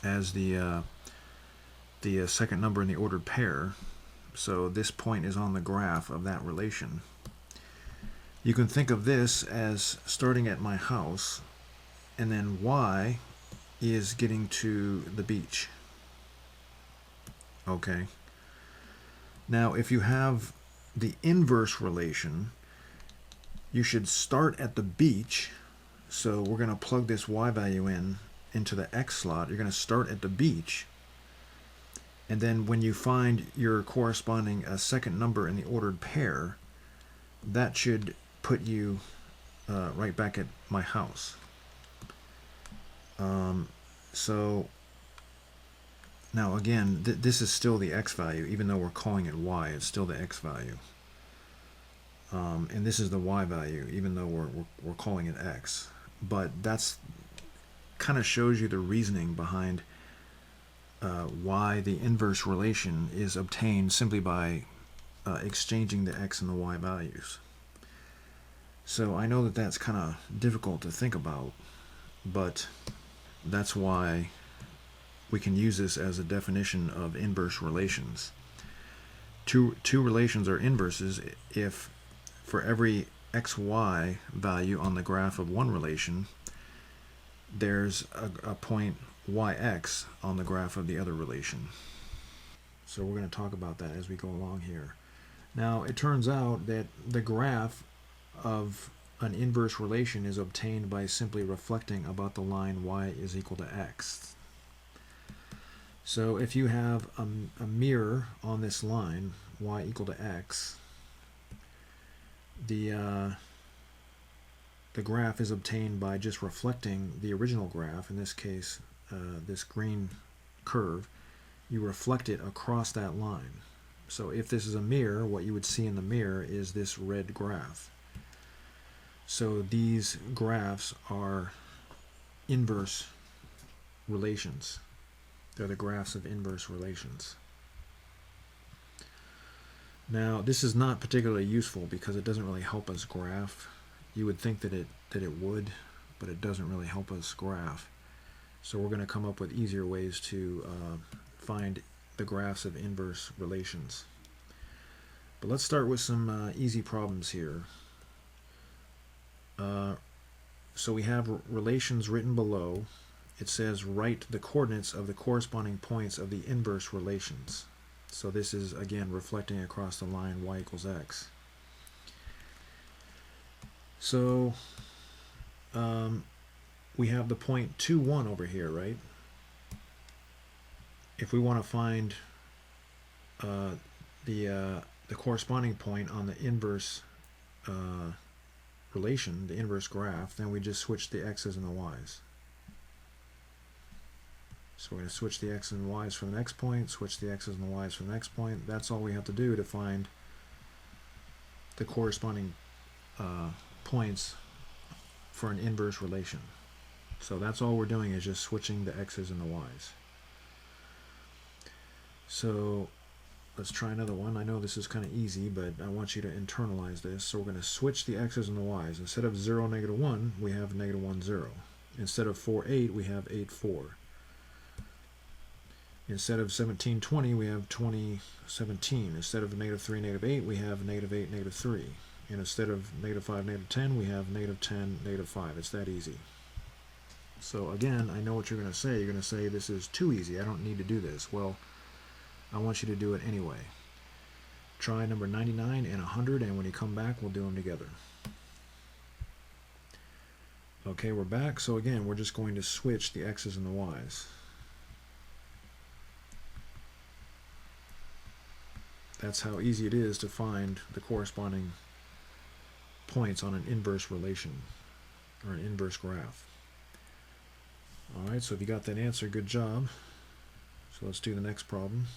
as the second number in the ordered pair, so this point is on the graph of that relation. You can think of this as starting at my house, and then y is getting to the beach. Okay. Now, if you have the inverse relation, you should start at the beach. So we're going to plug this y value into the x slot. You're going to start at the beach. And then when you find your corresponding second number in the ordered pair, that should put you right back at my house. So now again, this is still the x value, even though we're calling it y, it's still the x value. And this is the y value, even though we're calling it x. But that's kind of shows you the reasoning behind why the inverse relation is obtained simply by exchanging the x and the y values. So I know that that's kind of difficult to think about, but that's why we can use this as a definition of inverse relations. Two relations are inverses if for every xy value on the graph of one relation, there's a point yx on the graph of the other relation. So we're going to talk about that as we go along here. Now, it turns out that the graph of an inverse relation is obtained by simply reflecting about the line y is equal to x. So if you have a mirror on this line, y equal to x, the graph is obtained by just reflecting the original graph, in this case this green curve. You reflect it across that line. So if this is a mirror, what you would see in the mirror is this red graph. So these graphs are inverse relations. They're the graphs of inverse relations. Now, this is not particularly useful because it doesn't really help us graph. You would think that it would, but it doesn't really help us graph. So we're going to come up with easier ways to find the graphs of inverse relations. But let's start with some easy problems here. So we have relations written below. It says write the coordinates of the corresponding points of the inverse relations. So this is again reflecting across the line y equals x. So we have the point 2, 1 over here, right? If we want to find the corresponding point on the inverse relation, the inverse graph, then we just switch the x's and the y's. So we're going to switch the x's and y's from the next point, switch the x's and the y's from the next point. That's all we have to do to find the corresponding points for an inverse relation. So that's all we're doing, is just switching the x's and the y's. So let's try another one. I know this is kind of easy, but I want you to internalize this. So we're going to switch the x's and the y's. Instead of 0, negative 1, we have negative 1, 0. Instead of 4, 8, we have 8, 4. Instead of 17, 20, we have 20, 17. Instead of negative 3, negative 8, we have negative 8, negative 3. And instead of negative 5, negative 10, we have negative 10, negative 5. It's that easy. So again, I know what you're going to say. You're going to say, this is too easy. I don't need to do this. Well, I want you to do it anyway. Try number 99 and 100, and when you come back, we'll do them together. Okay, we're back. So again, we're just going to switch the x's and the y's. That's how easy it is to find the corresponding points on an inverse relation, or an inverse graph. Alright, so if you got that answer, good job. So let's do the next problem.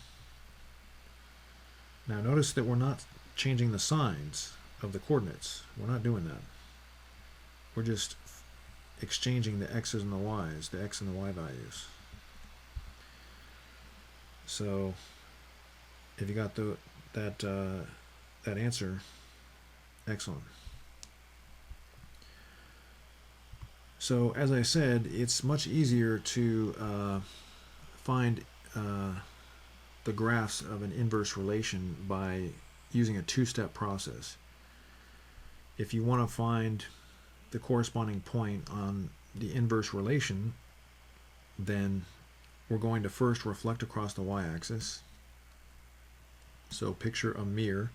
Now notice that we're not changing the signs of the coordinates. We're not doing that. We're just exchanging the x's and the y's, the x and the y values. So if you got that answer, excellent. So as I said, it's much easier to find the graphs of an inverse relation by using a two-step process. If you want to find the corresponding point on the inverse relation, then we're going to first reflect across the y-axis. So picture a mirror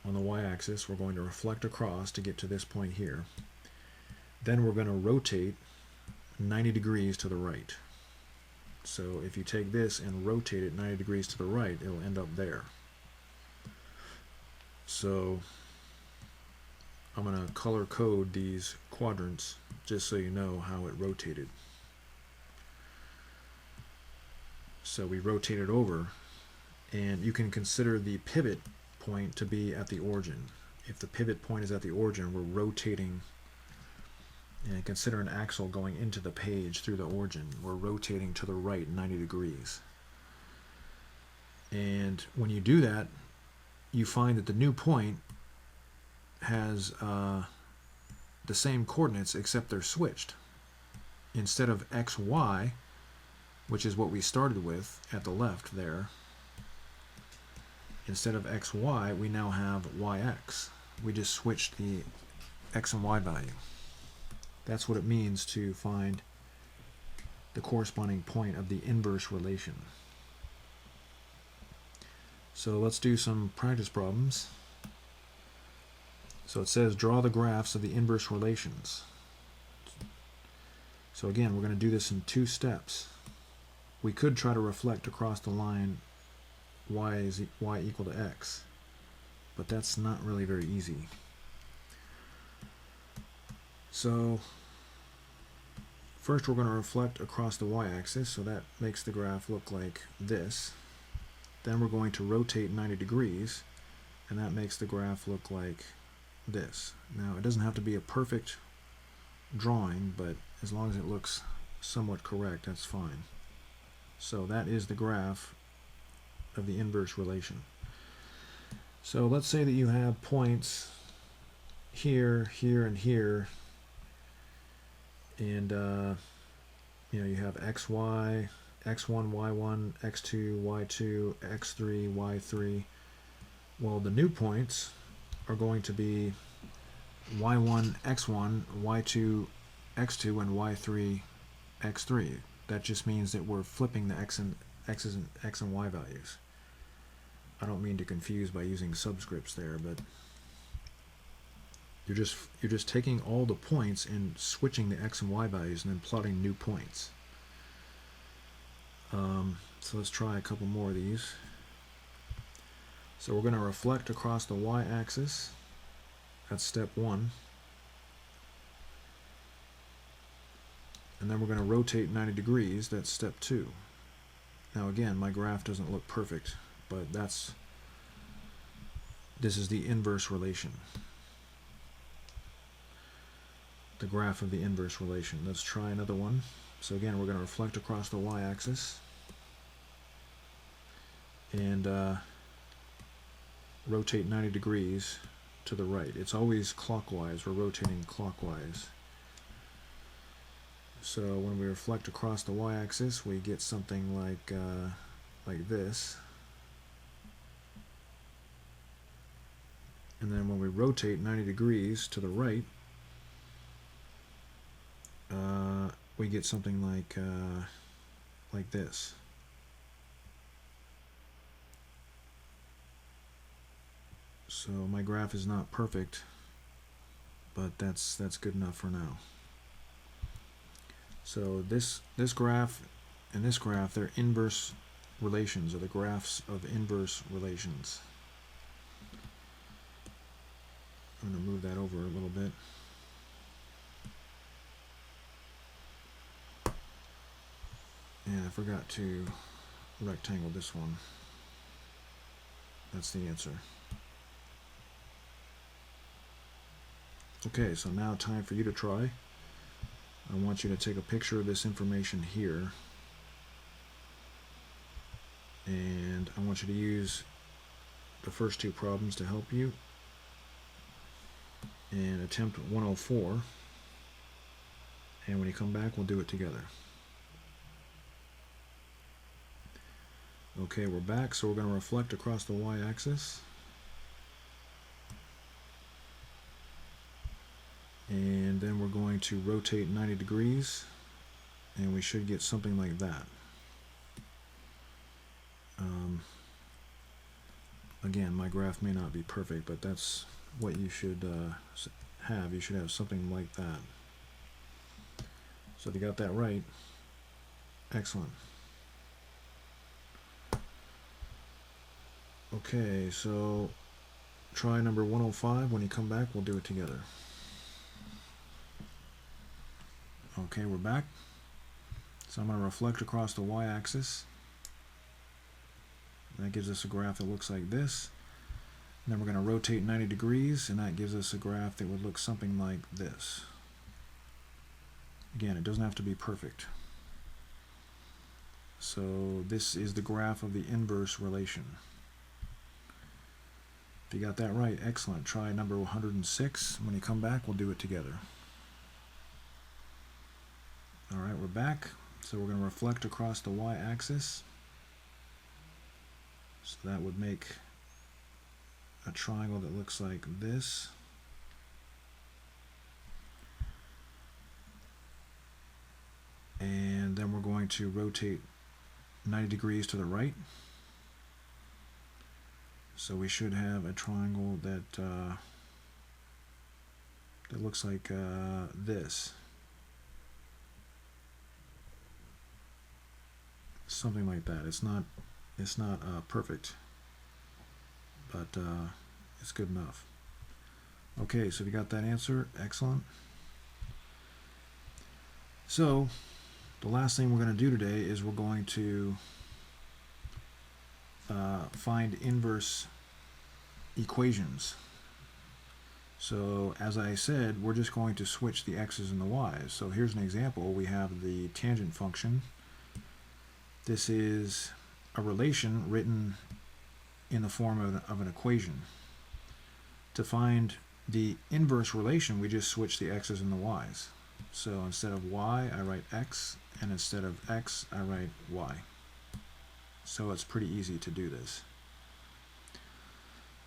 on the y-axis. We're going to reflect across to get to this point here. Then we're going to rotate 90 degrees to the right. So if you take this and rotate it 90 degrees to the right, it'll end up there. So I'm going to color code these quadrants just so you know how it rotated. So we rotate it over, and you can consider the pivot point to be at the origin. If the pivot point is at the origin, we're rotating, and consider an axle going into the page through the origin. We're rotating to the right 90 degrees. And when you do that, you find that the new point has the same coordinates, except they're switched. Instead of xy, which is what we started with at the left there, instead of xy, we now have yx. We just switched the x and y value. That's what it means to find the corresponding point of the inverse relation. So let's do some practice problems. So it says draw the graphs of the inverse relations. So again, we're going to do this in two steps. We could try to reflect across the line y equal to x, but that's not really very easy. So first we're going to reflect across the y-axis, so that makes the graph look like this. Then we're going to rotate 90 degrees, and that makes the graph look like this. Now it doesn't have to be a perfect drawing, but as long as it looks somewhat correct, that's fine. So that is the graph of the inverse relation. So let's say that you have points here, here, and here, and you have xy, x1, y1, x2, y2, x3, y3. Well, the new points are going to be y1, x1, y2, x2, and y3, x3. That just means that we're flipping the x and y values. I don't mean to confuse by using subscripts there, but you're just taking all the points and switching the x and y values and then plotting new points. So let's try a couple more of these. So we're going to reflect across the y-axis. That's step 1. And then we're going to rotate 90 degrees. That's step 2. Now again, my graph doesn't look perfect, but this is the inverse relation. The graph of the inverse relation. Let's try another one. So again, we're going to reflect across the y-axis and rotate 90 degrees to the right. It's always clockwise. We're rotating clockwise. So when we reflect across the y-axis, we get something like this. And then when we rotate 90 degrees to the right, we get something like this. So my graph is not perfect, but that's good enough for now. So this graph and this graph, they're inverse relations, or the graphs of inverse relations. I'm going to move that over a little bit. And I forgot to rectangle this one. That's the answer. Okay, so now time for you to try. I want you to take a picture of this information here. And I want you to use the first 2 problems to help you. And attempt 104. And when you come back, we'll do it together. Okay, we're back, so we're going to reflect across the y-axis. And then we're going to rotate 90 degrees, and we should get something like that. Again, my graph may not be perfect, but that's what you should have. You should have something like that. So if you got that right, excellent. Okay, so try number 105. When you come back, we'll do it together. Okay, we're back. So I'm going to reflect across the y-axis. That gives us a graph that looks like this. And then we're going to rotate 90 degrees, and that gives us a graph that would look something like this. Again, it doesn't have to be perfect. So this is the graph of the inverse relation. If you got that right, excellent. Try number 106. When you come back, we'll do it together. All right, we're back. So we're going to reflect across the y-axis. So that would make a triangle that looks like this. And then we're going to rotate 90 degrees to the right. So we should have a triangle that looks like this. Something like that. It's not perfect, but it's good enough. Okay, so if you got that answer, excellent. So the last thing we're going to do today is we're going to find inverse equations. So as I said, we're just going to switch the x's and the y's. So here's an example. We have the tangent function. This is a relation written in the form of an equation. To find the inverse relation, we just switch the x's and the y's. So instead of y, I write x, and instead of x, I write y. So it's pretty easy to do this.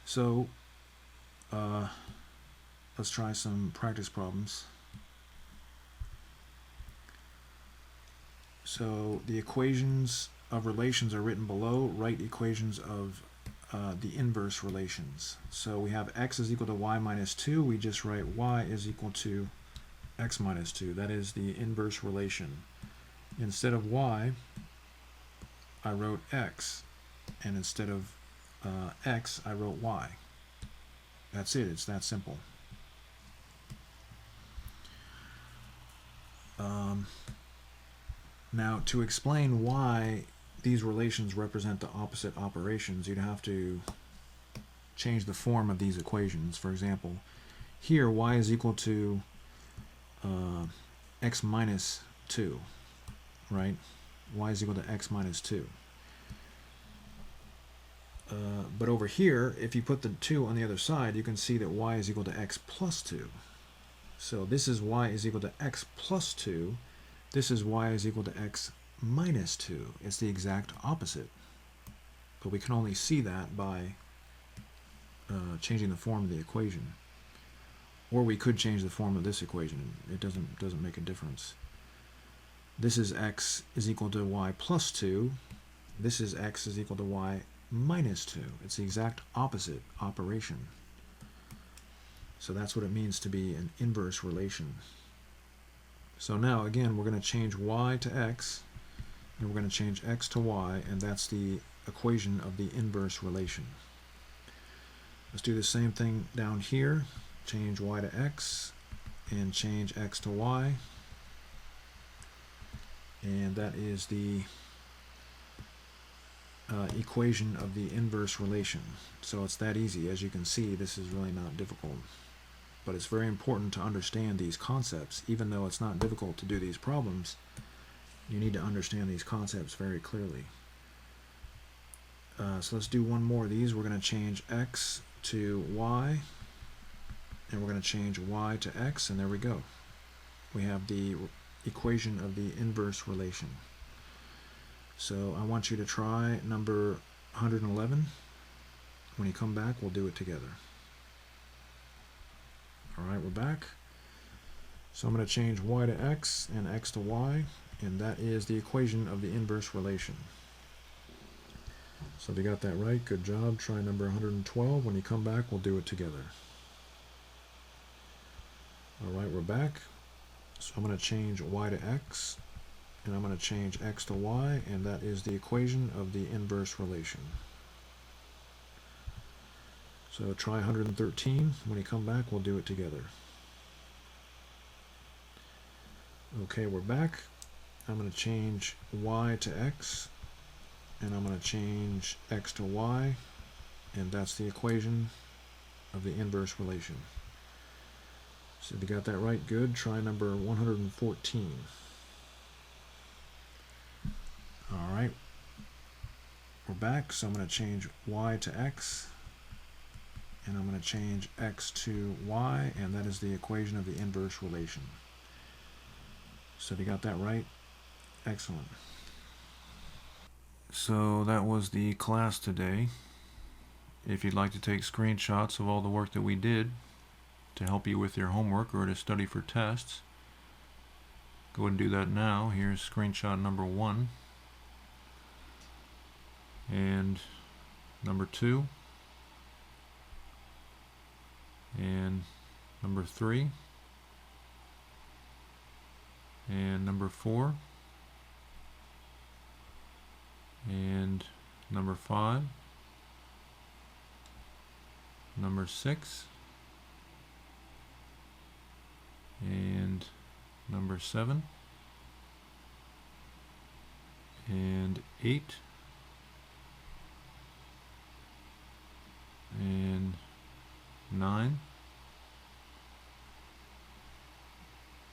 So let's try some practice problems. So the equations of relations are written below. Write equations of the inverse relations. So we have x is equal to y minus 2. We just write y is equal to x minus 2. That is the inverse relation. Instead of y, I wrote x. And instead of x, I wrote y. That's it. It's that simple. Now, to explain why these relations represent the opposite operations, you'd have to change the form of these equations. For example, here y is equal to x minus 2, right? Y is equal to x minus 2. But over here, if you put the 2 on the other side, you can see that y is equal to x plus 2. So this is y is equal to x plus 2. This is y is equal to x minus 2. It's the exact opposite. But we can only see that by changing the form of the equation. Or we could change the form of this equation. It doesn't make a difference. This is x is equal to y plus 2. This is x is equal to y minus 2. It's the exact opposite operation. So that's what it means to be an inverse relation. So now, again, we're going to change y to x, and we're going to change x to y, and that's the equation of the inverse relation. Let's do the same thing down here. Change y to x, and change x to y. And that is the equation of the inverse relation. So it's that easy. As you can see, this is really not difficult. But it's very important to understand these concepts. Even though it's not difficult to do these problems, you need to understand these concepts very clearly. So let's do one more of these. We're going to change x to y, and we're going to change y to x, and there we go. We have the equation of the inverse relation. So I want you to try number 111. When you come back, we'll do it together. Alright, we're back. So I'm going to change y to x and x to y, and that is the equation of the inverse relation. So if you got that right, good job. Try number 112. When you come back, we'll do it together. Alright, we're back. So I'm going to change y to x, and I'm going to change x to y, and that is the equation of the inverse relation. So try 113. When you come back, we'll do it together. Okay, we're back. I'm going to change y to x, and I'm going to change x to y, and that's the equation of the inverse relation. So if you got that right, good. Try number 114. Alright, we're back. So I'm going to change y to x, and I'm going to change x to y, and that is the equation of the inverse relation. So if you got that right, excellent. So that was the class today. If you'd like to take screenshots of all the work that we did to help you with your homework or to study for tests, go ahead and do that now. Here's screenshot number 1 and number 2 and number 3 and number 4 and number 5, number 6 and number 7 and 8 and 9,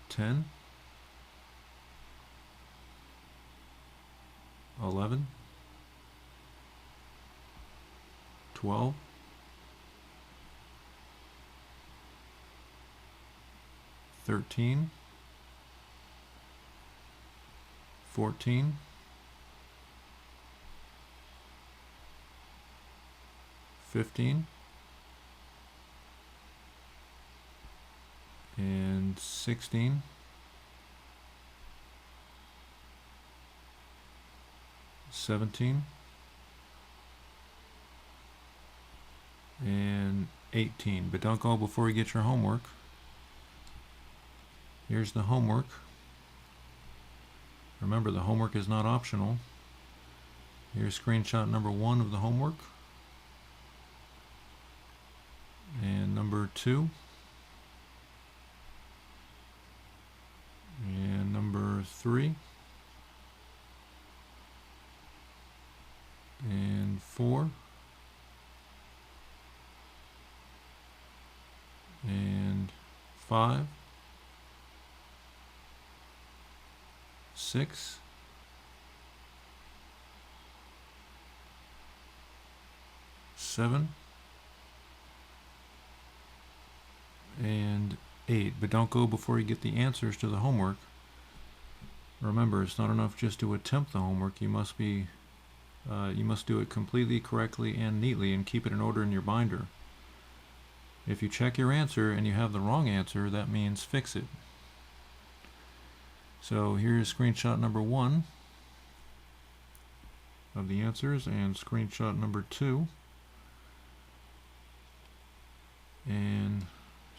10, 11, 12, 13, 14, and 16, 17, and 18. But don't go before you get your homework. Here's the homework. Remember, the homework is not optional. Here's screenshot number 1 of the homework. And number 2. And number 3. And 4. And 5. 6. 7. And 8. But don't go before you get the answers to the homework. Remember, it's not enough just to attempt the homework. You must do it completely, correctly, and neatly, and keep it in order in your binder. If you check your answer and you have the wrong answer, that means fix it. So here's screenshot number 1 of the answers, and screenshot number 2, and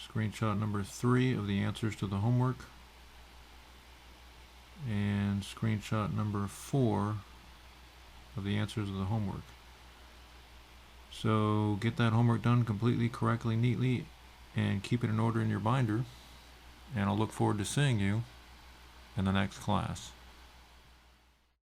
screenshot number 3 of the answers to the homework, and screenshot number 4 of the answers to the homework. So get that homework done completely, correctly, neatly, and keep it in order in your binder, and I'll look forward to seeing you in the next class.